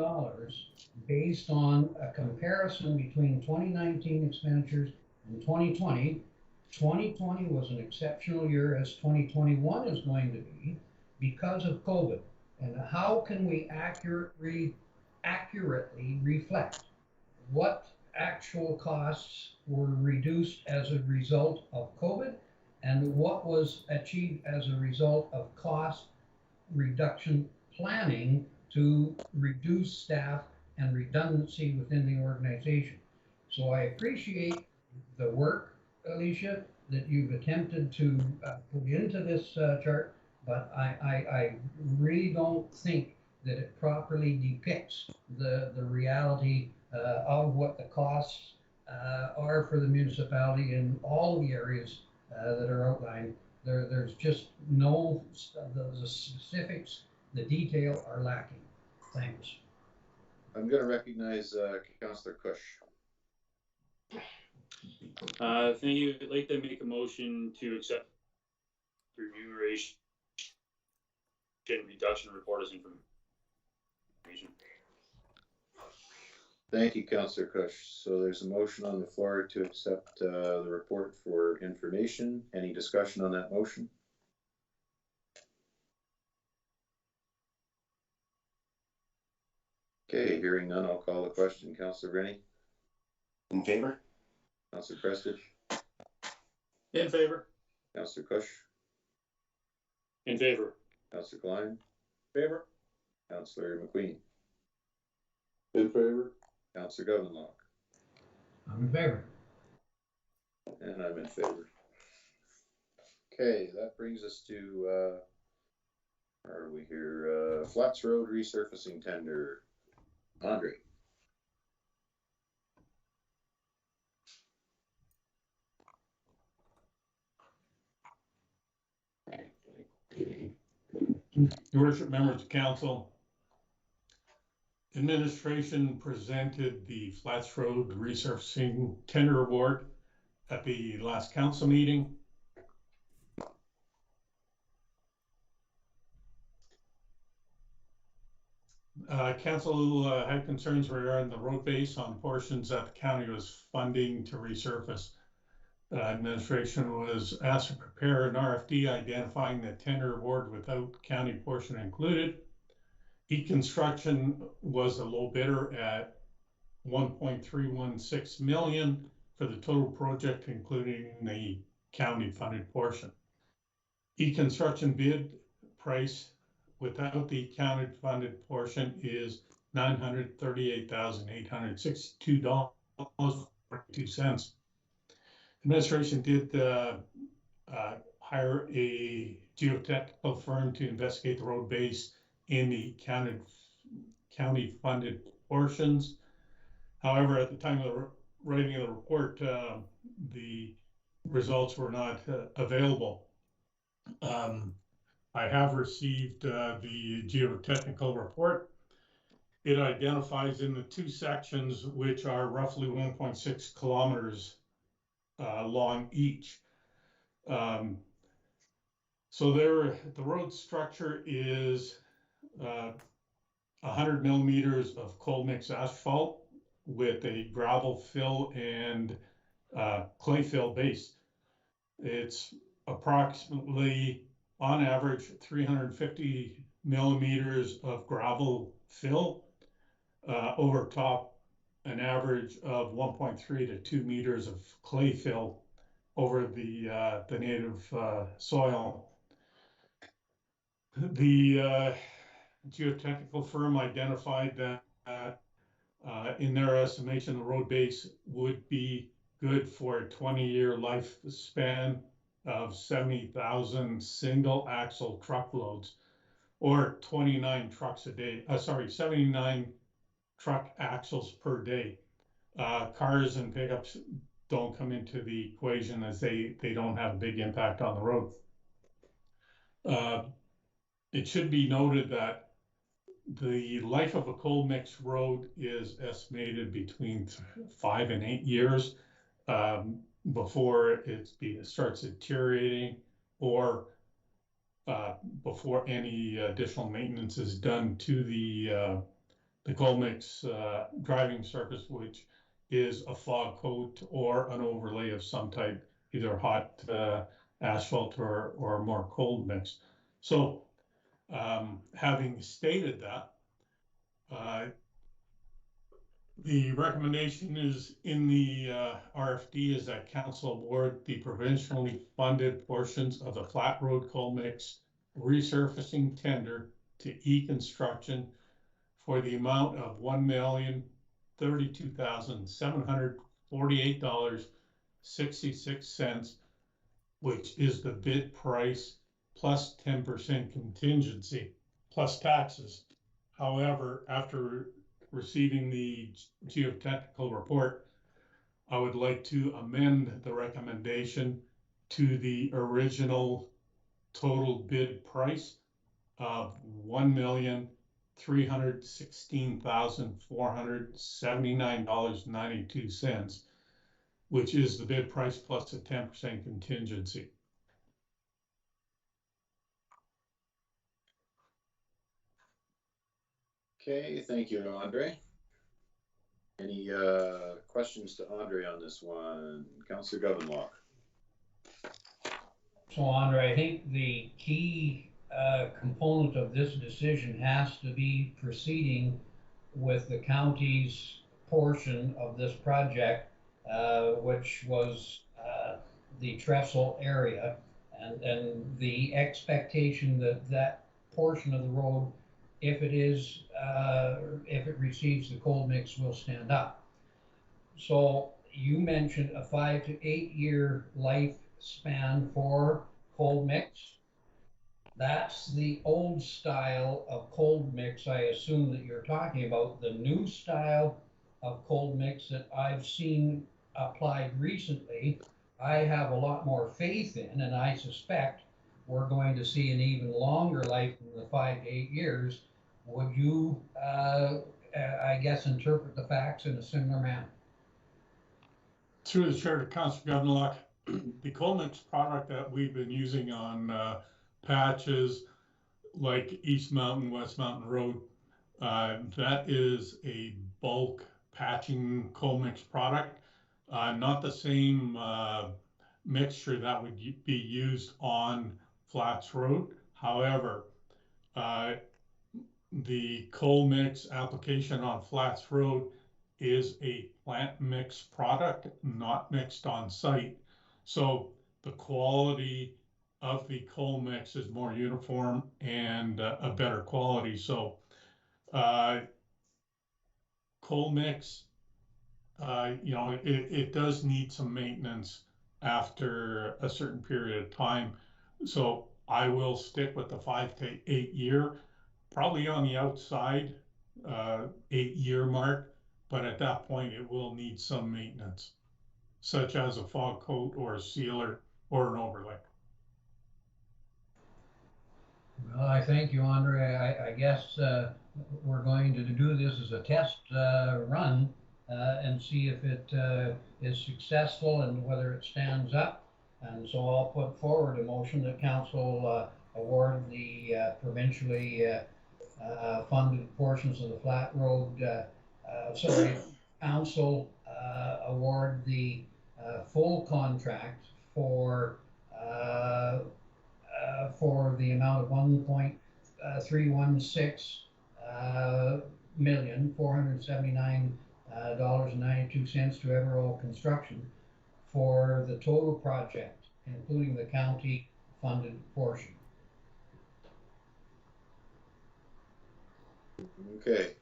based on a comparison between 2019 expenditures and 2020, 2020 was an exceptional year, as 2021 is going to be, because of COVID. And how can we accurately reflect what actual costs were reduced as a result of COVID and what was achieved as a result of cost reduction planning to reduce staff and redundancy within the organization. So I appreciate the work, Alicia, that you've attempted to put into this chart, but I really don't think that it properly depicts the reality of what the costs are for the municipality in all the areas that are outlined. There's just no, the specifics, the detail are lacking. Thanks. I'm gonna recognize Councillor Kush. Thank you. I'd like to make a motion to accept the remuneration reduction report as information. Thank you, Councillor Kush. So there's a motion on the floor to accept the report for information. Any discussion on that motion? Okay, hearing none, I'll call the question. Councillor Rennie? In favor? Councillor Prestidge? In favor. Councillor Kush? In favor. Councillor Klein? Favor? Councillor McQueen? In favor? Councillor Govenlock? I'm in favor. And I'm in favor. Okay, that brings us to, where are we here? Flats Road resurfacing tender. Andre. Your worship, members of council, administration presented the Flats Road resurfacing tender award at the last council meeting. Council had concerns regarding the road base on portions that the county was funding to resurface. Administration was asked to prepare an RFD identifying the tender award without county portion included. E-Construction was the low bidder at 1.316 million for the total project, including the county funded portion. E-Construction bid price without the county funded portion is $938,862.42. Administration did hire a geotechnical firm to investigate the road base in the county funded portions. However, at the time of the writing of the report, the results were not available. I have received the geotechnical report. It identifies in the two sections, which are roughly 1.6 kilometers long each. So the road structure is 100 millimeters of cold mix asphalt with a gravel fill and clay fill base. It's approximately, on average, 350 millimeters of gravel fill over top an average of 1.3 to 2 meters of clay fill over the native soil. The geotechnical firm identified that in their estimation, the road base would be good for a 20-year lifespan of 70,000 single axle truckloads, or 29 trucks a day. 79 truck axles per day. Cars and pickups don't come into the equation, as they don't have a big impact on the road. It should be noted that the life of a cold mix road is estimated between 5 and 8 years before it starts deteriorating, or before any additional maintenance is done to the cold mix driving surface, which is a fog coat or an overlay of some type. either hot asphalt or more cold mix. So having stated that, the recommendation is in the RFD is that council award the provincially funded portions of the flat road coal mix resurfacing tender to E-Construction for the amount of $1,032,748.66, which is the bid price plus 10% contingency plus taxes. However, after receiving the geotechnical report, I would like to amend the recommendation to the original total bid price of $1,316,479.92, which is the bid price plus a 10% contingency. Okay, thank you, Andre. Any questions to Andre on this one? Councillor Govenlock. So Andre, I think the key component of this decision has to be proceeding with the county's portion of this project, which was the trestle area, and the expectation that that portion of the road, if it receives the cold mix, will stand up. So you mentioned a 5 to 8 year lifespan for cold mix. That's the old style of cold mix, I assume, that you're talking about. The new style of cold mix that I've seen applied recently, I have a lot more faith in, and I suspect we're going to see an even longer life than the 5 to 8 years. Would you, I guess, interpret the facts in a similar manner? Through the chair to Councillor Govenlock, the cold mix product that we've been using on patches like East Mountain, West Mountain Road, that is a bulk patching cold mix product, not the same mixture that would be used on Flats Road. However, the coal mix application on Flats Road is a plant mix product, not mixed on site. So the quality of the coal mix is more uniform and a better quality. So coal mix, it does need some maintenance after a certain period of time. So I will stick with the 5 to 8 year, probably on the outside 8 year mark, but at that point it will need some maintenance, such as a fog coat or a sealer or an overlay. Well, I thank you, Andre. I guess we're going to do this as a test run and see if it is successful and whether it stands up. And so I'll put forward a motion that council award the provincially funded portions of the Flat Road, council award the full contract for the amount of $1,316,479.92 to Everall Construction for the total project, including the county funded portion. Okay.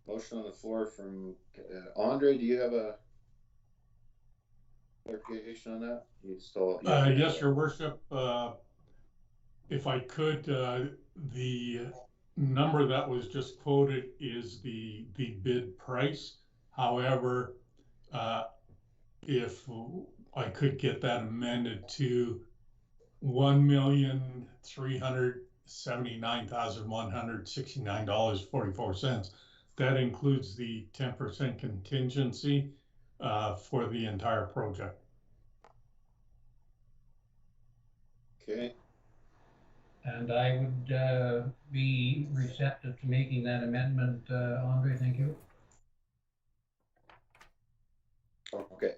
Motion on the floor from Andre. Do you have a clarification on that? You still? Yes, Your Worship. If I could, the number that was just quoted is the bid price. However, if I could get that amended to $1,379,169.44. That includes the 10% contingency for the entire project. Okay. And I would be receptive to making that amendment, Andre. Thank you. Okay.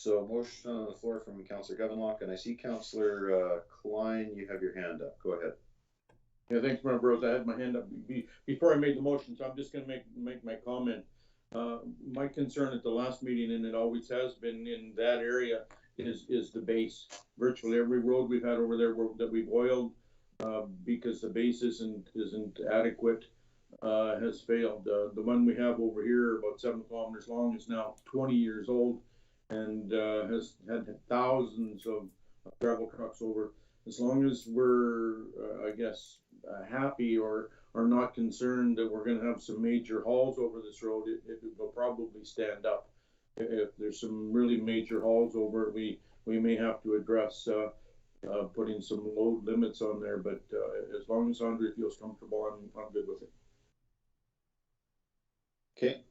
So motion on the floor from Councillor Govenlock, and I see Councillor Klein, you have your hand up. Go ahead. Yeah, thanks, Member Rose. I had my hand up before I made the motion, so I'm just gonna make my comment. My concern at the last meeting, and it always has been in that area, is the base. Virtually every road we've had over there that we've oiled, because the base isn't adequate, has failed. The one we have over here, about 7 kilometers long, is now 20 years old and has had thousands of gravel trucks over. As long as we're, I guess, happy or are not concerned that we're going to have some major hauls over this road, it will probably stand up. If there's some really major hauls over it, we may have to address putting some load limits on there. But as long as Andre feels comfortable, I'm good with it. Okay,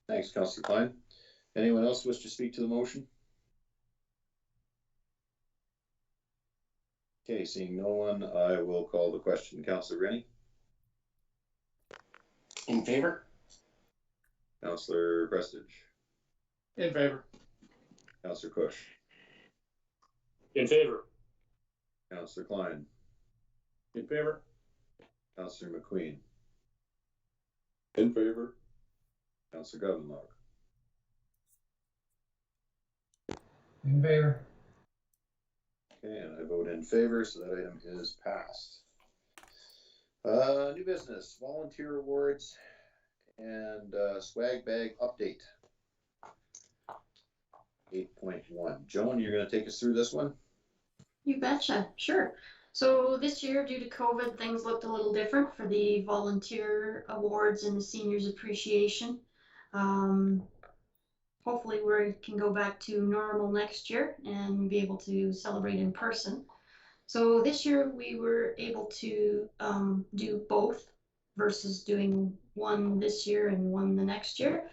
thanks, Councillor Klein. Anyone else wish to speak to the motion? Okay, seeing no one, I will call the question. Councillor Rennie? In favor? Councillor Prestige? In favor. Councillor Cush? In favor. Councillor Klein? In favor? Councillor McQueen? In favor? Councillor Govenlock? In favor. Okay, and I vote in favor, so that item is passed. New business, volunteer awards and swag bag update. 8.1. Joan, you're going to take us through this one? You betcha, sure. So this year, due to COVID, things looked a little different for the volunteer awards and the seniors appreciation. Hopefully we can go back to normal next year and be able to celebrate in person. So this year we were able to do both versus doing one this year and one the next year.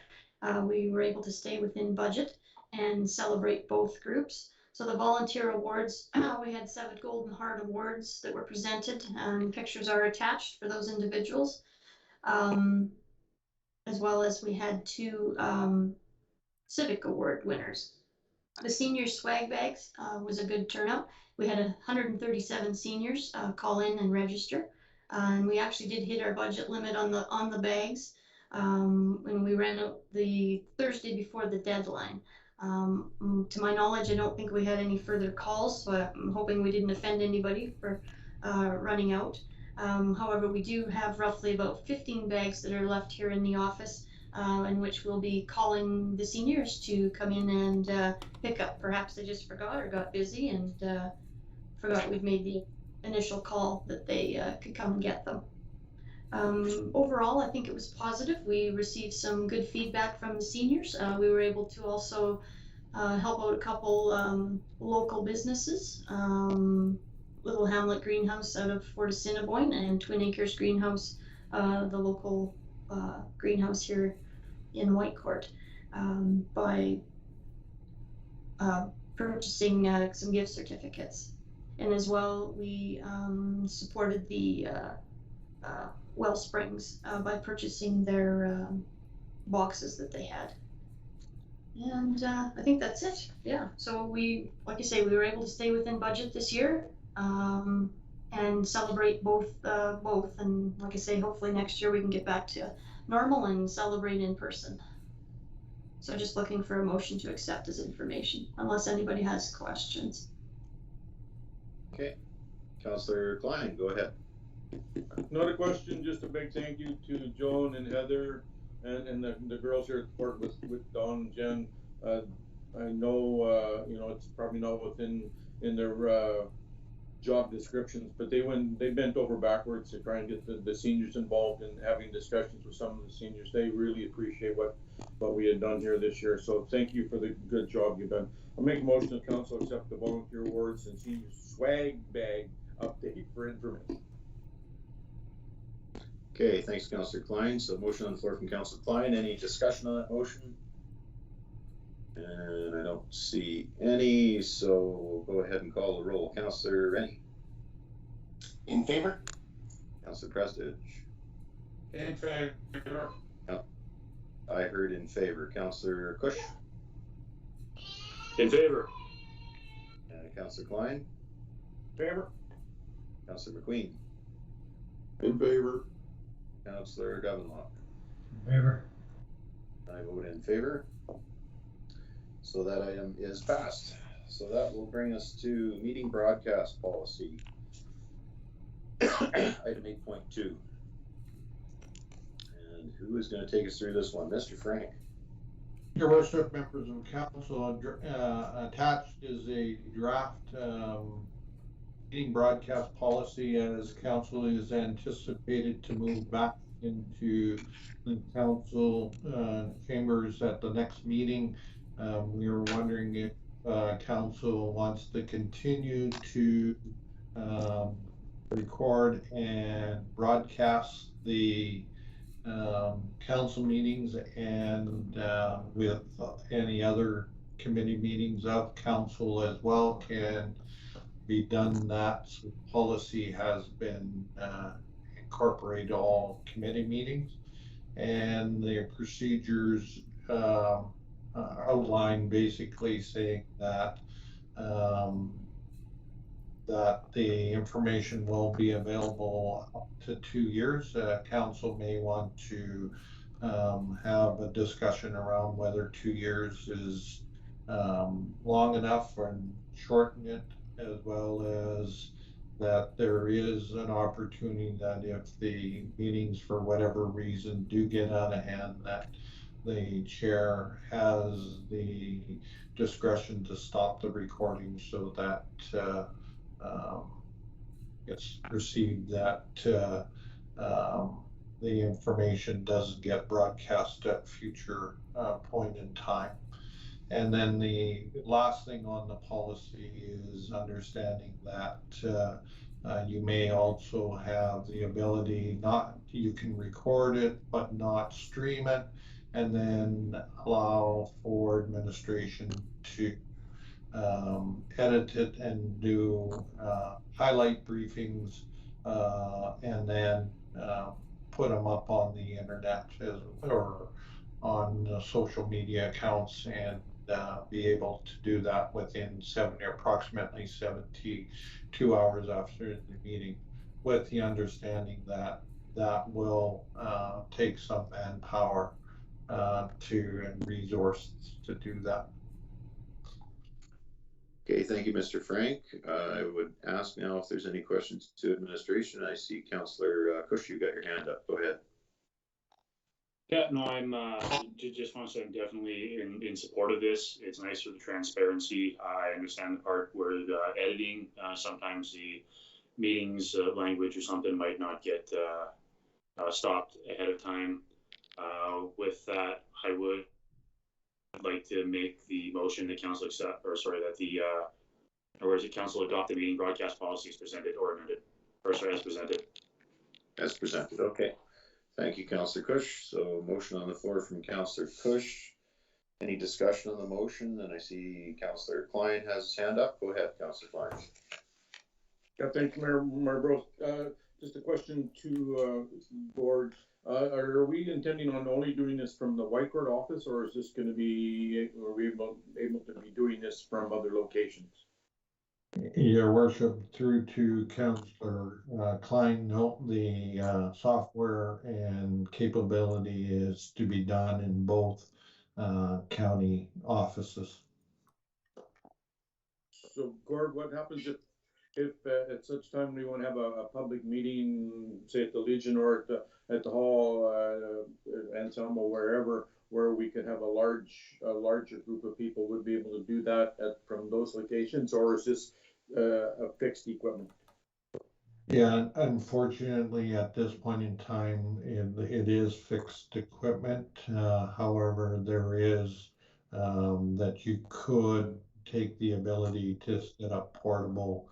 We were able to stay within budget and celebrate both groups. So the volunteer awards, we had 7 Golden Heart Awards that were presented, and pictures are attached for those individuals. As well as we had 2 Civic Award winners. The senior swag bags was a good turnout. We had 137 seniors call in and register, and we actually did hit our budget limit on the bags when we ran out the Thursday before the deadline. To my knowledge, I don't think we had any further calls, so I'm hoping we didn't offend anybody for running out. However, we do have roughly about 15 bags that are left here in the office, in which we'll be calling the seniors to come in and pick up. Perhaps they just forgot or got busy and forgot we'd made the initial call that they could come and get them. Overall, I think it was positive. We received some good feedback from the seniors. We were able to also help out a couple local businesses. Little Hamlet Greenhouse out of Fort Assiniboine and Twin Acres Greenhouse, the local greenhouse here in Whitecourt, by purchasing some gift certificates. And as well, we supported the Wellsprings by purchasing their boxes that they had. And I think that's it. Yeah, so we, like I say, we were able to stay within budget this year and celebrate both. And like I say, hopefully next year we can get back to normal and celebrate in person. So just looking for a motion to accept as information, unless anybody has questions. Okay, Councillor Klein, go ahead. Not a question, just a big thank you to Joan and Heather and the girls here at the port with Dawn and Jen. I know, you know, it's probably not within their job descriptions, but they bent over backwards to try and get the seniors involved in having discussions with some of the seniors. They really appreciate what we had done here this year. So thank you for the good job you've done. I'll make a motion that council accept the volunteer awards and senior swag bag update for information. Okay, thanks, Councillor Klein. So motion on the floor from Councillor Klein. Any discussion on that motion? And I don't see any, so we'll go ahead and call the roll. Councillor Rennie? In favor? Councillor Prestige? In favor. I heard in favor. Councillor Cush? In favor. Councillor Klein, Favor? Councillor McQueen, In favor. Councillor Govenlock. Favor. I vote in favor. So that item is passed. So that will bring us to meeting broadcast policy. Item 8.2. And who is going to take us through this one? Mr. Frank. Your worship, members of council, attached is a draft meeting broadcast policy as council is anticipated to move back into the council chambers at the next meeting. We were wondering if council wants to continue to record and broadcast the council meetings and with any other committee meetings of council as well can be done. That policy has been incorporated all committee meetings, and the procedures outline basically saying that that the information will be available up to 2 years. Council may want to have a discussion around whether 2 years is long enough and shorten it, as well as that there is an opportunity that if the meetings for whatever reason do get out of hand, that the chair has the discretion to stop the recording so that it's perceived that the information doesn't get broadcast at future point in time. And then the last thing on the policy is understanding that you may also have the ability you can record it but not stream it, and then allow for administration to edit it and do highlight briefings and then put them up on the internet or on social media accounts, and be able to do that within approximately 72 hours after the meeting, with the understanding that that will take some manpower and resources to do that. Okay, thank you, Mr. Frank. I would ask now if there's any questions to administration. I see Councillor Cush, you got your hand up. Go ahead. Yeah, no, I'm just want to say I'm definitely in support of this. It's nice for the transparency. I understand the part where the editing, sometimes the meetings language or something might not get stopped ahead of time. With that, I would like to make the motion that council accept, or sorry, that the or is it council adopt the meeting broadcast policy as presented or amended, or sorry, as presented. As presented. Okay. Thank you, Councillor Cush. So motion on the floor from Councillor Cush. Any discussion on the motion? And I see Councillor Klein has his hand up. Go ahead, Councillor Klein. Yeah, thank you, Mayor Bros. Just a question to board. Are we intending on only doing this from the Whitecourt office, or is this going to be, are we able to be doing this from other locations? Your worship, through to Councillor Klein, no, the software and capability is to be done in both county offices. So, Gord, what happens if at such time we want to have a public meeting, say at the Legion or at the hall, Anselmo, wherever, where we could have a larger group of people would be able to do that from those locations, or is this a fixed equipment? Yeah, unfortunately, at this point in time, it is fixed equipment. However, there is that you could take the ability to set up portable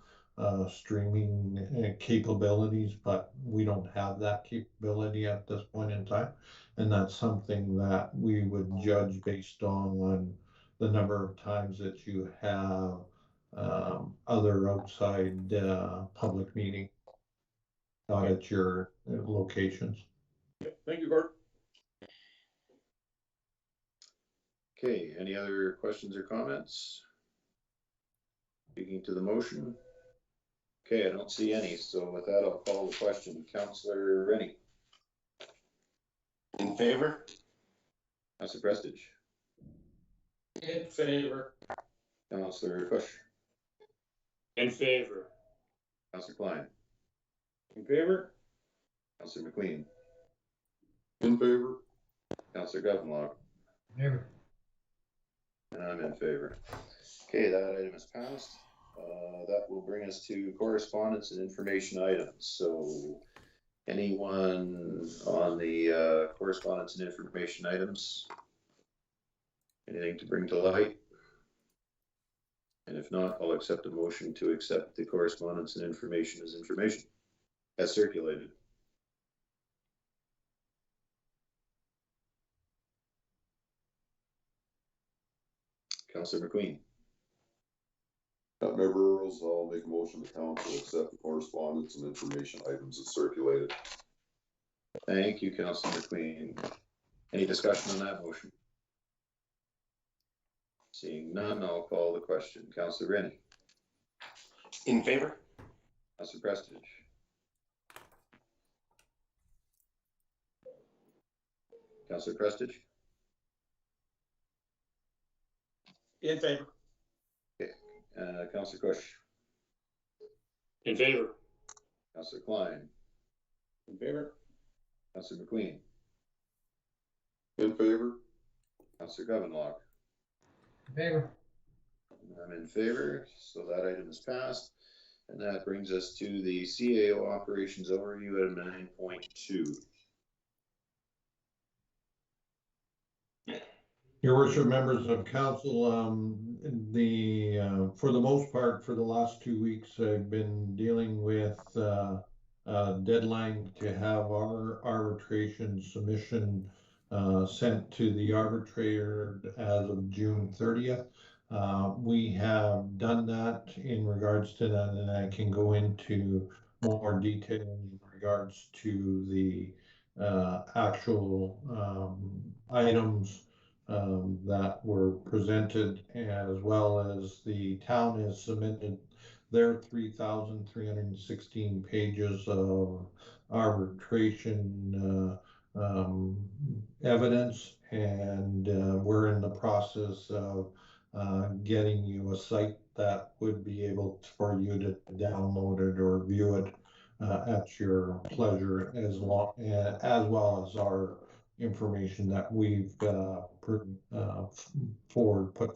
streaming capabilities, but we don't have that capability at this point in time. And that's something that we would judge based on the number of times that you have other outside public meeting, not at your locations. Thank you, Gord. Okay, any other questions or comments? Speaking to the motion? Okay, I don't see any, so with that, I'll call the question. Councillor Rennie? In favor? Councillor Prestige? In favor. Councillor Kush? In favor. Councillor Klein? In favor? Councillor McQueen? In favor? Councillor Governlock? Favor. And I'm in favor. Okay, that item is passed. That will bring us to correspondence and information items. So anyone on the correspondence and information items? Anything to bring to light? And if not, I'll accept a motion to accept the correspondence and information as circulated. Councillor McQueen? Member Earls, I'll make a motion to council accept the correspondence and information items as circulated. Thank you, Councillor McQueen. Any discussion on that motion? Seeing none, I'll call the question. Councillor Rennie? In favor? Councillor Prestige? Councillor Prestige? In favor. Councillor Kush? In favor. Councillor Klein? In favor. Councillor McQueen? In favor? Councillor Governlock? In favor. I'm in favor, so that item is passed. And that brings us to the CAO operations overview at 9.2. Your worship, members of council, for the most part, for the last 2 weeks, I've been dealing with deadline to have our arbitration submission sent to the arbitrator as of June 30th. We have done that in regards to that, and I can go into more detail in regards to the actual items that were presented, as well as the town has submitted their 3,316 pages of arbitration evidence, and we're in the process of getting you a site that would be able for you to download it or view it at your pleasure, as well as our information that we've put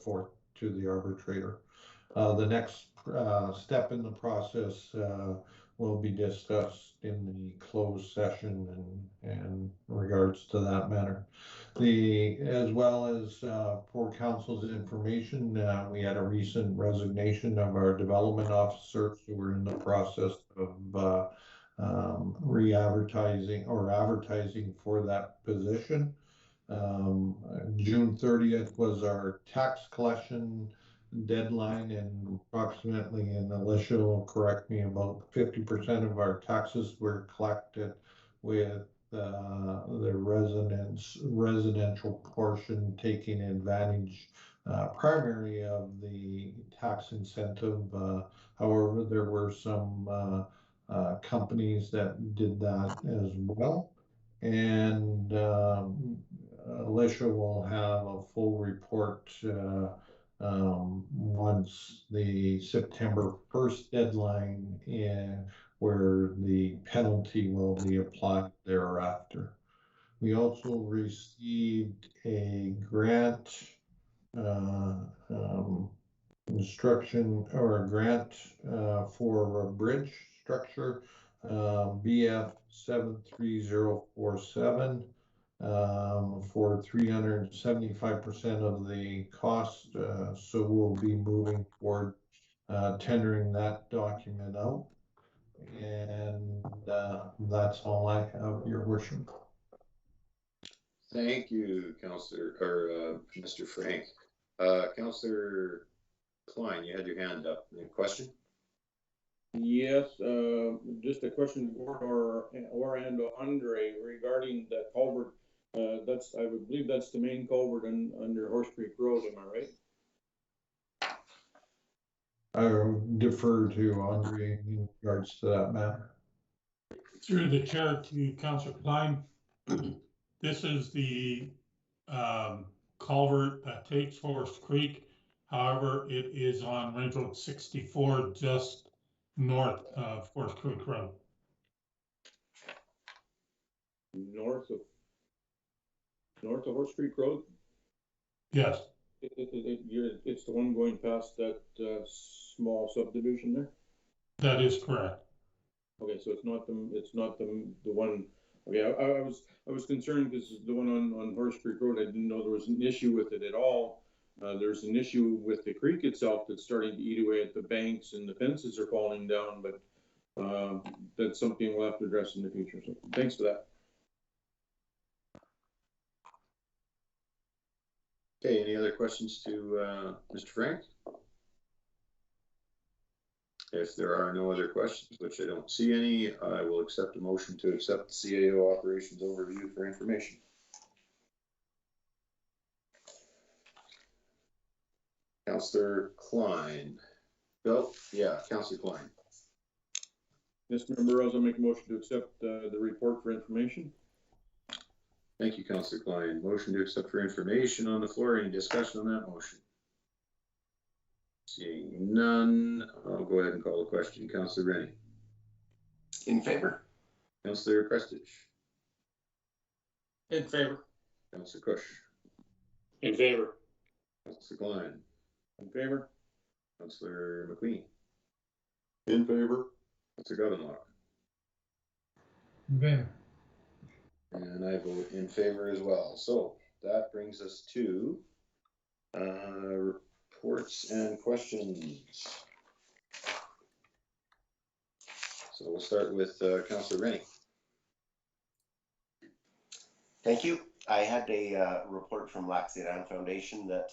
forth to the arbitrator. The next step in the process will be discussed in the closed session and regards to that matter. As well as for council's information, we had a recent resignation of our development officer, so we're in the process of re-advertising or advertising for that position. June 30th was our tax collection deadline, and approximately, and Alicia will correct me, about 50% of our taxes were collected with the residential portion taking advantage primarily of the tax incentive. However, there were some companies that did that as well, and Alicia will have a full report once the September 1st deadline, where the penalty will be applied thereafter. We also received a grant instruction or a grant for a bridge structure, BF 73047, for 375% of the cost. So we'll be moving forward tendering that document out. And that's all I have, your worship. Thank you, Councillor, or Mr. Frank. Councillor Klein, you had your hand up. Any question? Yes, just a question for and Andre regarding the culvert. I would believe that's the main culvert under Horse Creek Road, am I I defer to Andre in regards to that matter. Through the chair to Councillor Klein, this is the culvert that takes Forest Creek. However, it is on Range Road 64, just north of Forest Creek Road. North of Horse Creek Road? Yes, It's the one going past that small subdivision there? that is correct. Okay, so it's not the one, okay, I was concerned because the one on Horse Creek Road, I didn't know there was an issue with it at all. There's an issue with the creek itself that's starting to eat away at the banks and the fences are falling down, but that's something we'll have to address in the future, so thanks for that. Okay, any other questions to Mr. Frank? If there are no other questions, which I don't see any, I will accept a motion to accept the CAO operations overview for information. Councillor Klein. Bill? Yeah, Councillor Klein. Mr. Member Rose, I'll make a motion to accept the report for information. Thank you, Councillor Klein. Motion to accept for information on the floor. Any discussion on that motion? Seeing none, I'll go ahead and call the question. Councillor Rennie. In favor? Councillor Prestige. In favor. Councillor Kush. In favor. Councillor Klein. In favor? Councillor McQueen. In favor? Councillor Govenlock. In favor. And I vote in favor as well. So that brings us to reports and questions. So we'll start with Councillor Rennie. Thank you. I had a report from Lac-Sédan Foundation that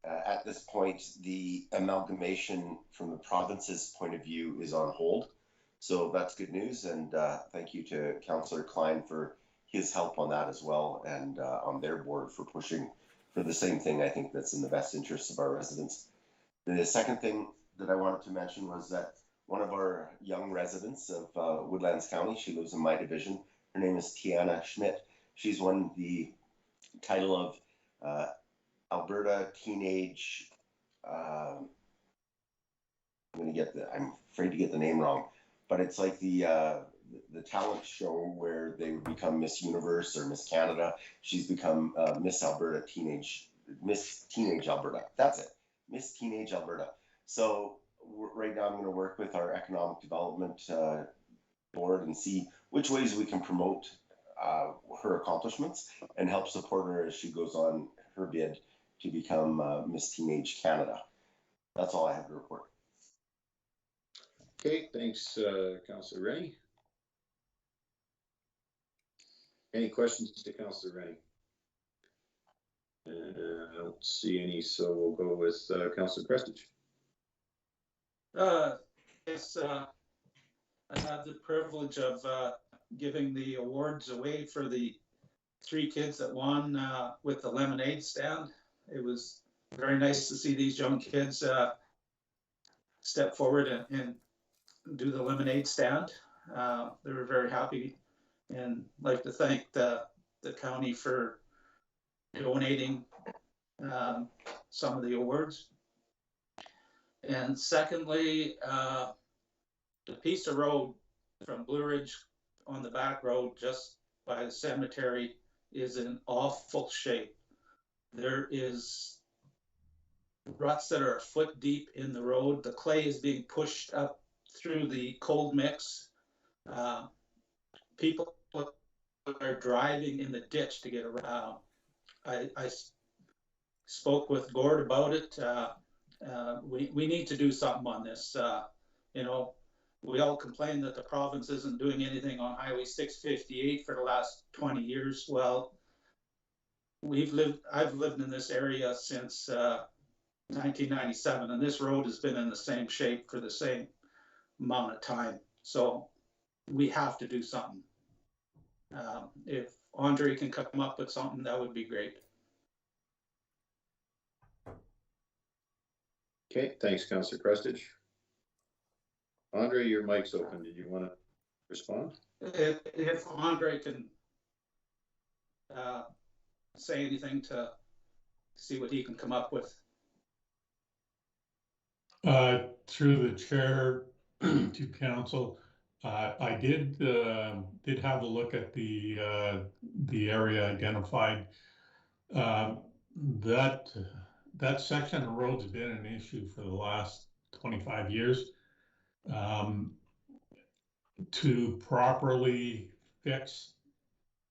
at this point, the amalgamation from the province's point of view is on hold. So that's good news. And thank you to Councillor Klein for his help on that as well, and on their board for pushing for the same thing. I think that's in the best interests of our residents. The second thing that I wanted to mention was that one of our young residents of Woodlands County, she lives in my division. Her name is Tiana Schmidt. She's won the title of Alberta Teenage, I'm afraid to get the name wrong, but it's like the talent show where they would become Miss Universe or Miss Canada. She's become Miss Teenage Alberta. That's it, Miss Teenage Alberta. So right now I'm going to work with our economic development board and see which ways we can promote her accomplishments and help support her as she goes on her bid to become Miss Teenage Canada. That's all I have to report. Okay, thanks, Councillor Rennie. Any questions to Councillor Rennie? I don't see any, so we'll go with Councillor Prestige. Yes, I had the privilege of giving the awards away for the 3 kids that won with the lemonade stand. It was very nice to see these young kids step forward and do the lemonade stand. They were very happy, and I'd like to thank the county for donating some of the awards. And secondly, the piece of road from Blue Ridge on the back road just by the cemetery is in awful shape. There is ruts that are a foot deep in the road. The clay is being pushed up through the cold mix. People are driving in the ditch to get around. I spoke with Gord about it. We need to do something on this. You know, we all complain that the province isn't doing anything on Highway 658 for the last 20 years. Well, I've lived in this area since 1997, and this road has been in the same shape for the same amount of time. So we have to do something. If Andre can come up with something, that would be great. Okay, thanks, Councillor Prestige. Andre, your mic's open. Did you want to respond? If Andre can say anything to see what he can come up with. Through the chair to council, I did have a look at the area identified. That section of road's been an issue for the last 25 years. To properly fix,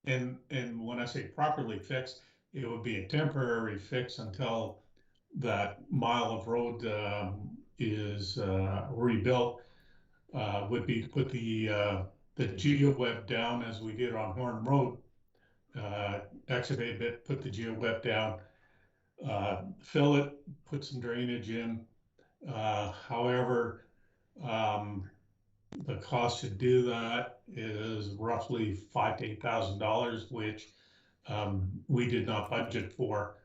and when I say properly fix, it would be a temporary fix until that mile of road is rebuilt. Would be to put the geoweb down as we did on Horn Road, excavate it, put the geoweb down, fill it, put some drainage in. However, the cost to do that is roughly $5,000 to $8,000, which we did not budget for.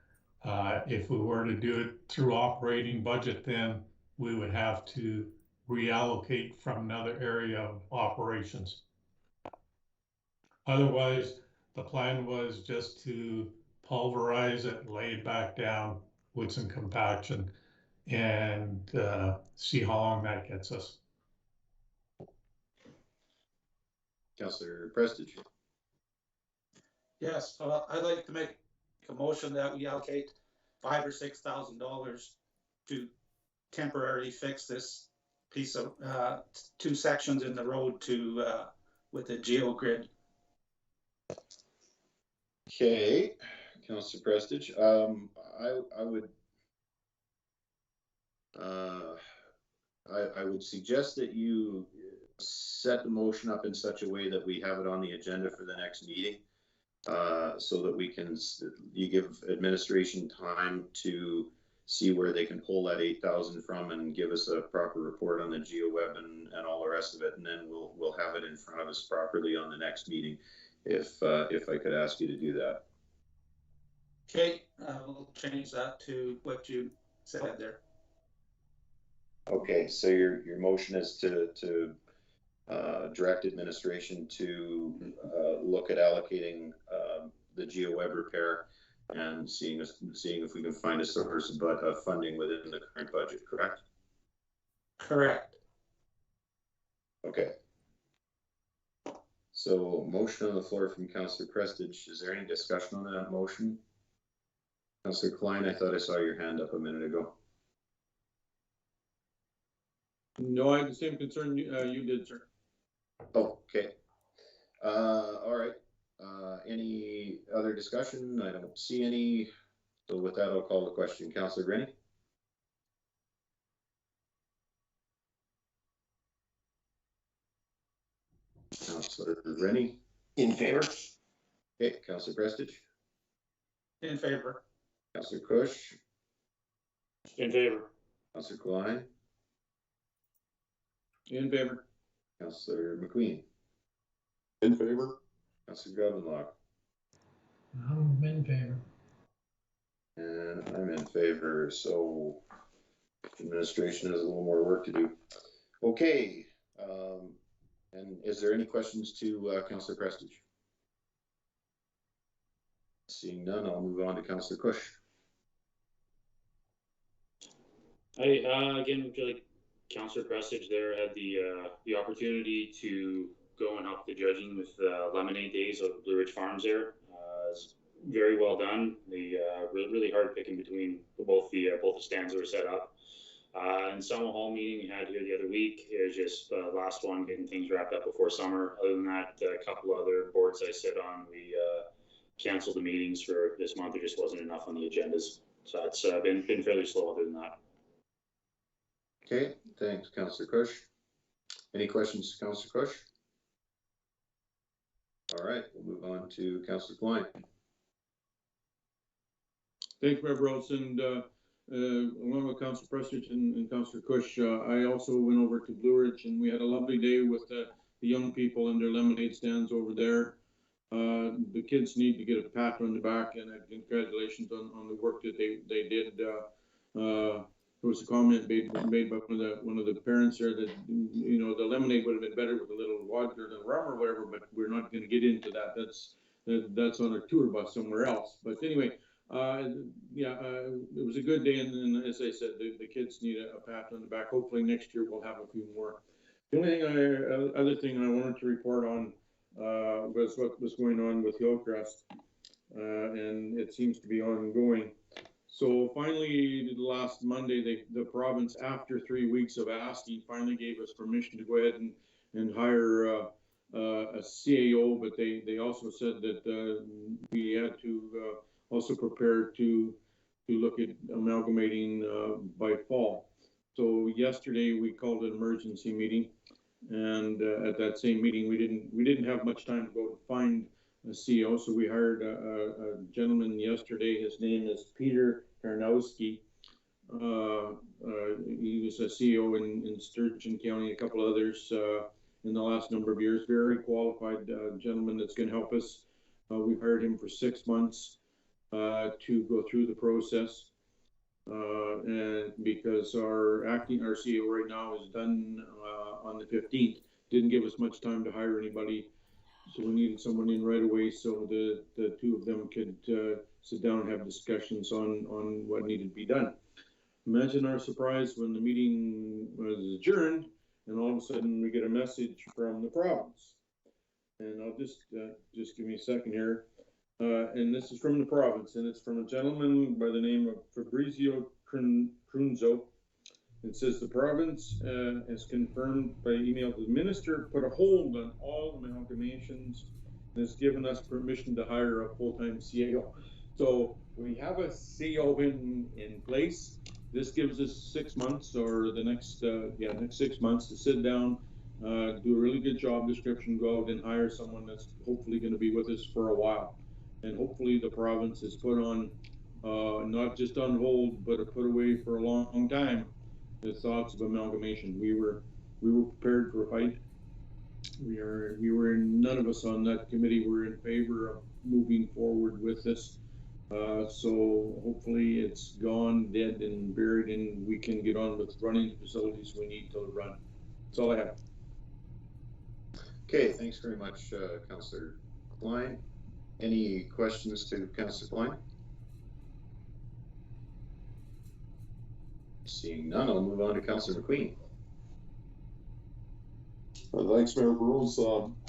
If we were to do it through operating budget, then we would have to reallocate from another area of operations. Otherwise, the plan was just to pulverize it, lay it back down with some compaction, and see how long that gets us. Councillor Prestige. Yes, I'd like to make a motion that we allocate $5,000 or $6,000 to temporarily fix this piece of 2 sections in the road to with the geogrid. Okay, Councillor Prestige. I would suggest that you set the motion up in such a way that we have it on the agenda for the next meeting, so that we can, you give administration time to see where they can pull that 8,000 from and give us a proper report on the GeoWeb and all the rest of it, and then we'll have it in front of us properly on the next meeting. If I could ask you to do that. Okay, we'll change that to what you said there. Okay, so your motion is to direct administration to look at allocating the GeoWeb repair and seeing if we can find a source of funding within the current budget, correct? Correct. Okay. So motion on the floor from Councillor Prestige. Is there any discussion on that motion? Councillor Klein, I thought I saw your hand up a minute ago. No, I had the same concern you did, sir. Oh, okay. All right. Any other discussion? I don't see any. So with that, I'll call the question. Councillor Rennie? Councillor Rennie? In favor? Okay, Councillor Prestige? In favor. Councillor Cush? In favor. Councillor Klein? In favor. Councillor McQueen? In favor? Councillor Govenlock? I'm in favor. And I'm in favor, so administration has a little more work to do. Okay, and is there any questions to Councillor Prestige? Seeing none, I'll move on to Councillor Cush. Again, like Councillor Prestige there had the opportunity to go and help the judging with the lemonade days of Blue Ridge Farms there. It's very well done. The really hard picking between both the stands that were set up. And summer hall meeting we had here the other week. It was just last one, getting things wrapped up before summer. Other than that, a couple other boards I sit on, we canceled the meetings for this month. There just wasn't enough on the agendas. So it's been fairly slow other than that. Okay, thanks, Councillor Cush. Any questions, Councillor Cush? All right, we'll move on to Councillor Klein. Thank you, Rev Rose, and along with Councillor Prestige and Councillor Cush, I also went over to Blue Ridge and we had a lovely day with the young people and their lemonade stands over there. The kids need to get a pat on the back and congratulations on the work that they did. there was a comment made by one of the parents there that, you know, the lemonade would have been better with a little vodka or rum or whatever, but we're not going to get into that. That's on a tour bus somewhere else. But anyway, it was a good day, and as I said, the kids need a pat on the back. Hopefully next year we'll have a few more. The only other thing I wanted to report on was what was going on with Hillcrest, and it seems to be ongoing. So finally, last Monday, the province, after 3 weeks of asking, finally gave us permission to go ahead and hire a CAO, but they also said that we had to also prepare to look at amalgamating by fall. So yesterday we called an emergency meeting, and at that same meeting we didn't have much time to go to find a CEO, so we hired a gentleman yesterday. His name is Peter Karnowski. He was a CEO in Sturgeon County, a couple others in the last number of years. Very qualified gentleman that's going to help us. We hired him for 6 months to go through the process, and because our CEO right now is done on the 15th, didn't give us much time to hire anybody, so we needed someone in right away so the two of them could sit down and have discussions on what needed to be done. Imagine our surprise when the meeting was adjourned and all of a sudden we get a message from the province. And I'll just give me a second here. And this is from the province, and it's from a gentleman by the name of Fabrizio Crunzo. It says the province has confirmed by email to the minister, put a hold on all amalgamations, and has given us permission to hire a full-time CAO. So we have a CAO in place. This gives us 6 months, or the next 6 months, to sit down, do a really good job description, go out and hire someone that's hopefully going to be with us for a while. And hopefully the province is put on, not just on hold, but put away for a long time, the thoughts of amalgamation. We were prepared for a fight. None of us on that committee were in favor of moving forward with this. So hopefully it's gone, dead and buried, and we can get on with running the facilities we need to run. That's all I have. Okay, thanks very much, Councillor Klein. Any questions to Councillor Klein? Seeing none, I'll move on to Councillor McQueen. Thanks, Mayor Burrows.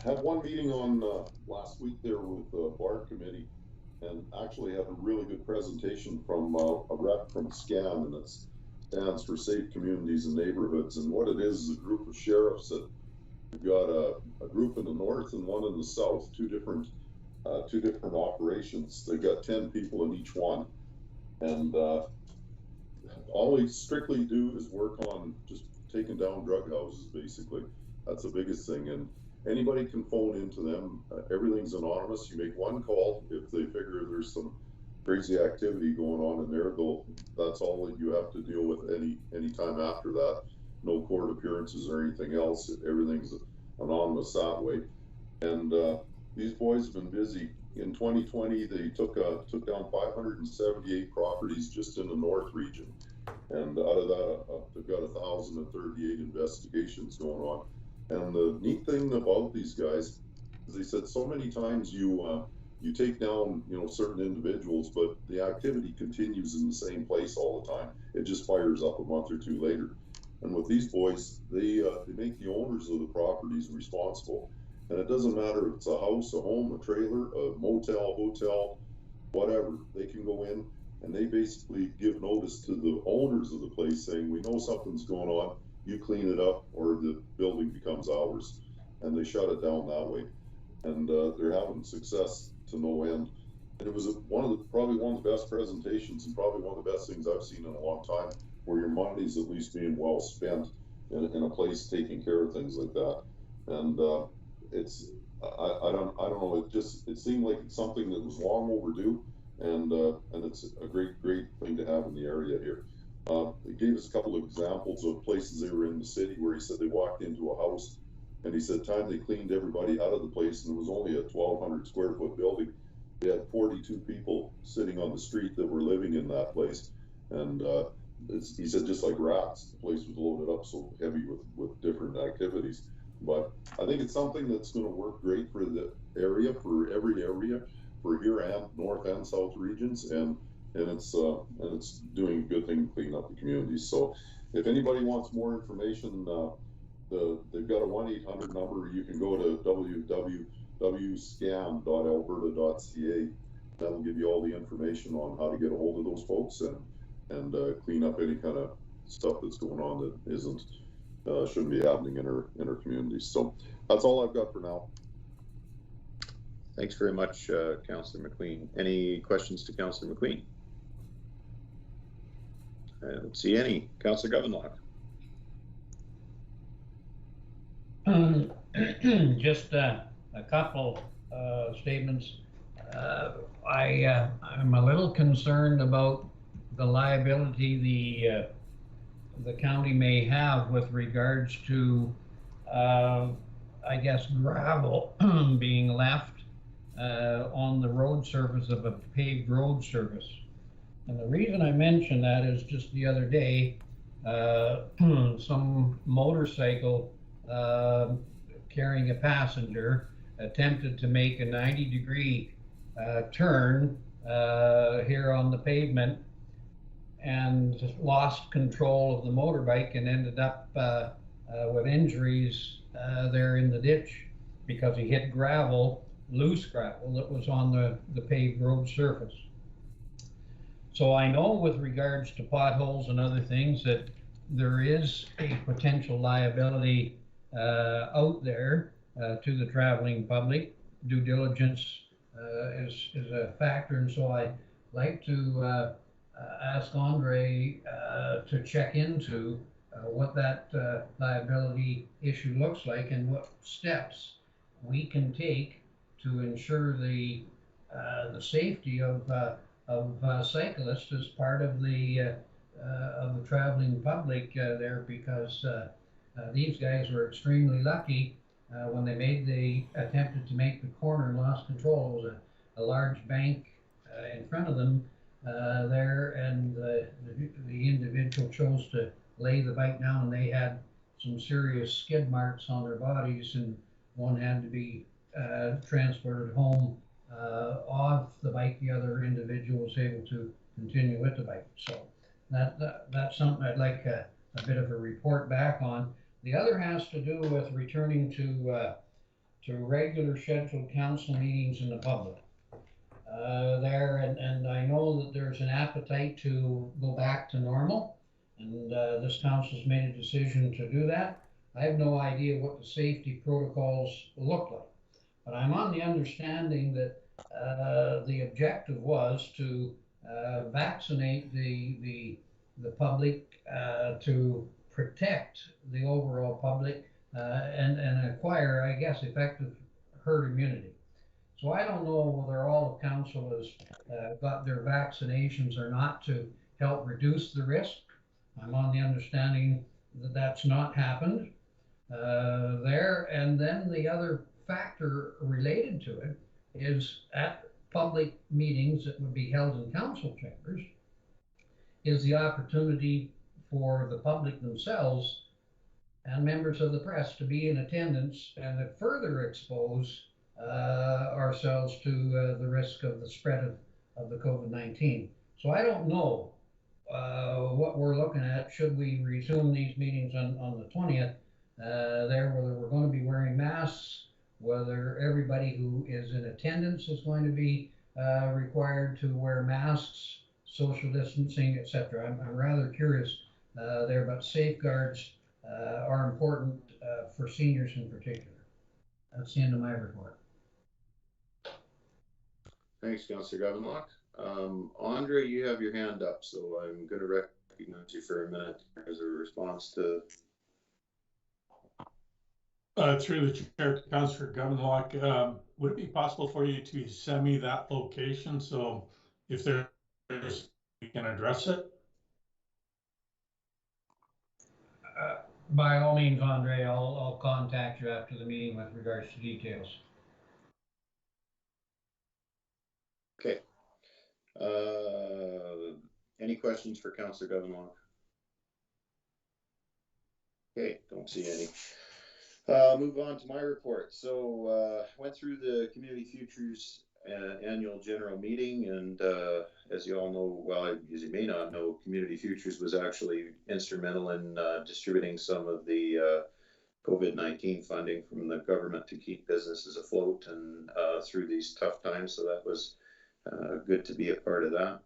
Had one meeting on last week there with the bar committee, and actually had a really good presentation from a rep from SCAN, and it stands for Safe Communities and Neighborhoods. And what it is a group of sheriffs that we've got a group in the north and one in the south, two different operations. They've got 10 people in each one, and all we strictly do is work on just taking down drug houses, basically. That's the biggest thing, and anybody can phone into them. Everything's anonymous. You make one call. If they figure there's some crazy activity going on in there, that's all that you have to deal with any time after that. No court appearances or anything else. Everything's anonymous that way. And these boys have been busy. In 2020, they took down 578 properties just in the north region, and out of that, they've got 1,038 investigations going on. And the neat thing about these guys is they said so many times you take down certain individuals, but the activity continues in the same place all the time. It just fires up a month or two later. And with these boys, they make the owners of the properties responsible. And it doesn't matter if it's a house, a home, a trailer, a motel, hotel, whatever. They can go in and they basically give notice to the owners of the place saying, we know something's going on, you clean it up or the building becomes ours. And they shut it down that way. And they're having success to no end. And it was probably one of the best presentations and probably one of the best things I've seen in a long time, where your money's at least being well spent in a place taking care of things like that. And I don't know, it seemed like it's something that was long overdue, and it's a great thing to have in the area here. He gave us a couple of examples of places they were in the city where he said they walked into a house, and he said time they cleaned everybody out of the place, and it was only a 1,200 square foot building. They had 42 people sitting on the street that were living in that place, and he said just like rats, the place was loaded up so heavy with different activities. But I think it's something that's going to work great for the area, for every area, for here and north and south regions, and it's doing a good thing to clean up the communities. So if anybody wants more information, they've got a 1-800 number. You can go to www.scan.alberta.ca. That'll give you all the information on how to get a hold of those folks and clean up any kind of stuff that's going on that isn't shouldn't be happening in our communities. So that's all I've got for now. Thanks very much, Councillor McQueen. Any questions to Councillor McQueen? I don't see any. Councillor Govenlock. Just a couple statements. I'm a little concerned about the liability the county may have with regards to, I guess, gravel being left on the road surface of a paved road surface. And the reason I mention that is just the other day, some motorcycle carrying a passenger attempted to make a 90-degree turn here on the pavement and lost control of the motorbike and ended up with injuries there in the ditch because he hit gravel, loose gravel that was on the paved road surface. So I know with regards to potholes and other things that there is a potential liability out there to the traveling public. Due diligence is a factor, and so I'd like to ask Andre to check into what that liability issue looks like and what steps we can take to ensure the safety of cyclists as part of the traveling public there, because these guys were extremely lucky when they attempted to make the corner and lost control. It was a large bank in front of them there, and the individual chose to lay the bike down, and they had some serious skid marks on their bodies, and one had to be transported home off the bike. The other individual was able to continue with the bike. So that's something I'd like a bit of a report back on. The other has to do with returning to regular scheduled council meetings in the public there, and I know that there's an appetite to go back to normal, and this council's made a decision to do that. I have no idea what the safety protocols look like, but I'm on the understanding that the objective was to vaccinate the public to protect the overall public and acquire, I guess, effective herd immunity. So I don't know whether all of council has got their vaccinations or not to help reduce the risk. I'm on the understanding that that's not happened there. And then the other factor related to it is at public meetings that would be held in council chambers is the opportunity for the public themselves and members of the press to be in attendance and to further expose ourselves to the risk of the spread of the COVID-19. So I don't know what we're looking at. Should we resume these meetings on the 20th there, whether we're going to be wearing masks, whether everybody who is in attendance is going to be required to wear masks, social distancing, etc. I'm rather curious there, but safeguards are important for seniors in particular. That's the end of my report. Thanks, Councillor Govenlock. Andre, you have your hand up, so I'm going to recognize you for a minute as a response to. Through the chair, Councillor Govenlock, would it be possible for you to send me that location so if there's we can address it? By all means, Andre, I'll contact you after the meeting with regards to details. Okay. Any questions for Councillor Govenlock? Okay, don't see any. Move on to my report. So went through the Community Futures annual general meeting, and as you all know, well, as you may not know, Community Futures was actually instrumental in distributing some of the COVID-19 funding from the government to keep businesses afloat and through these tough times. So that was good to be a part of that.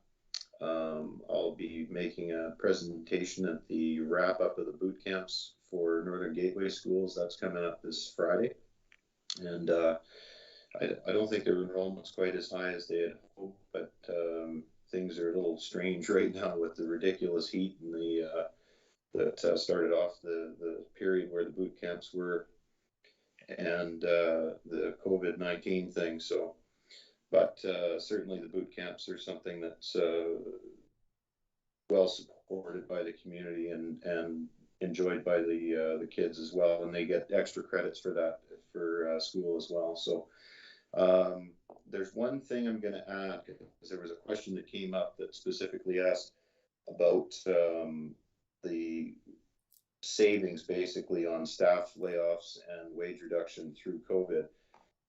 I'll be making a presentation at the wrap up of the boot camps for Northern Gateway schools. That's coming up this Friday. And I don't think their enrollment's quite as high as they had hoped, but things are a little strange right now with the ridiculous heat and the that started off the period where the boot camps were, and the COVID-19 thing. So, but certainly the boot camps are something that's well supported by the community and enjoyed by the kids as well, and they get extra credits for that for school as well. So there's one thing I'm going to add, because there was a question that came up that specifically asked about the savings basically on staff layoffs and wage reduction through COVID.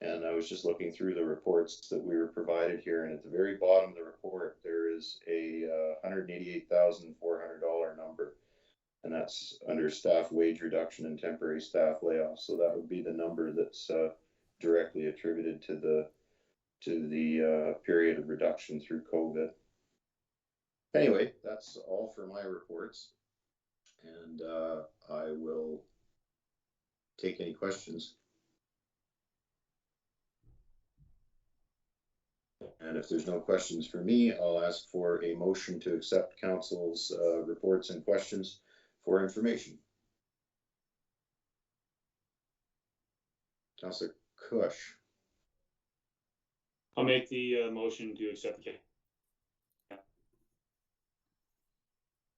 And I was just looking through the reports that we were provided here, and at the very bottom of the report, there is a $188,400 number, and that's under staff wage reduction and temporary staff layoffs. So that would be the number that's directly attributed to the period of reduction through COVID. Anyway, that's all for my reports, and I will take any questions. And if there's no questions for me, I'll ask for a motion to accept council's reports and questions for information. Councillor Cush. I'll make the motion to accept the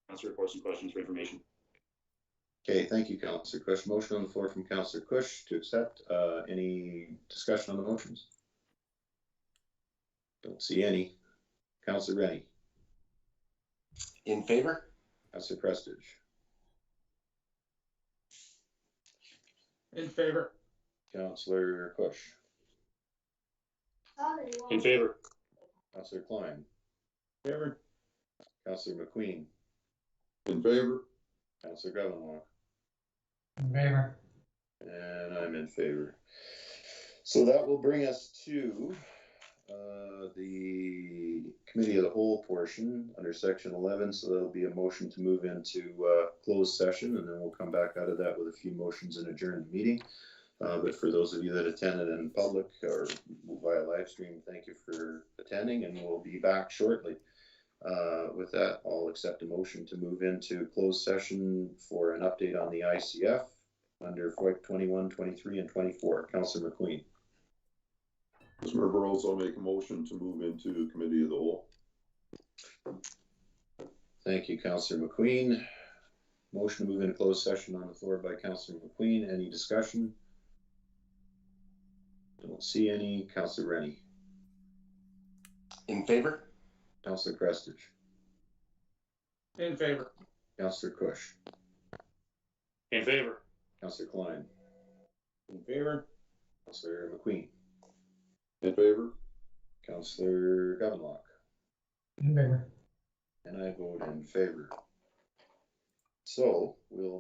council reports and questions for information. Okay, thank you, Councillor Cush. Motion on the floor from Councillor Cush to accept. Any discussion on the motions? Don't see any. Councillor Rennie. In favor? Councillor Prestige. In favor. Councillor Cush. In favor. Councillor Klein. In favor. Councillor McQueen. In favor. Councillor Govenlock. In favor. And I'm in favor. So that will bring us to the committee of the whole portion under section 11. So there'll be a motion to move into closed session, and then we'll come back out of that with a few motions and adjourn the meeting. But for those of you that attended in public or via live stream, thank you for attending, and we'll be back shortly. With that, I'll accept a motion to move into closed session for an update on the ICF under FOIP 21, 23, and 24. Councillor McQueen. Mr. Burrows, I'll make a motion to move into committee of the whole. Thank you, Councillor McQueen. Motion to move into closed session on the floor by Councillor McQueen. Any discussion? Don't see any. Councillor Rennie. In favor? Councillor Prestige. In favor. Councillor Cush. In favor. Councillor Klein. In favor. Councillor McQueen. In favor. Councillor Govenlock. In favor. And I vote in favor. So we'll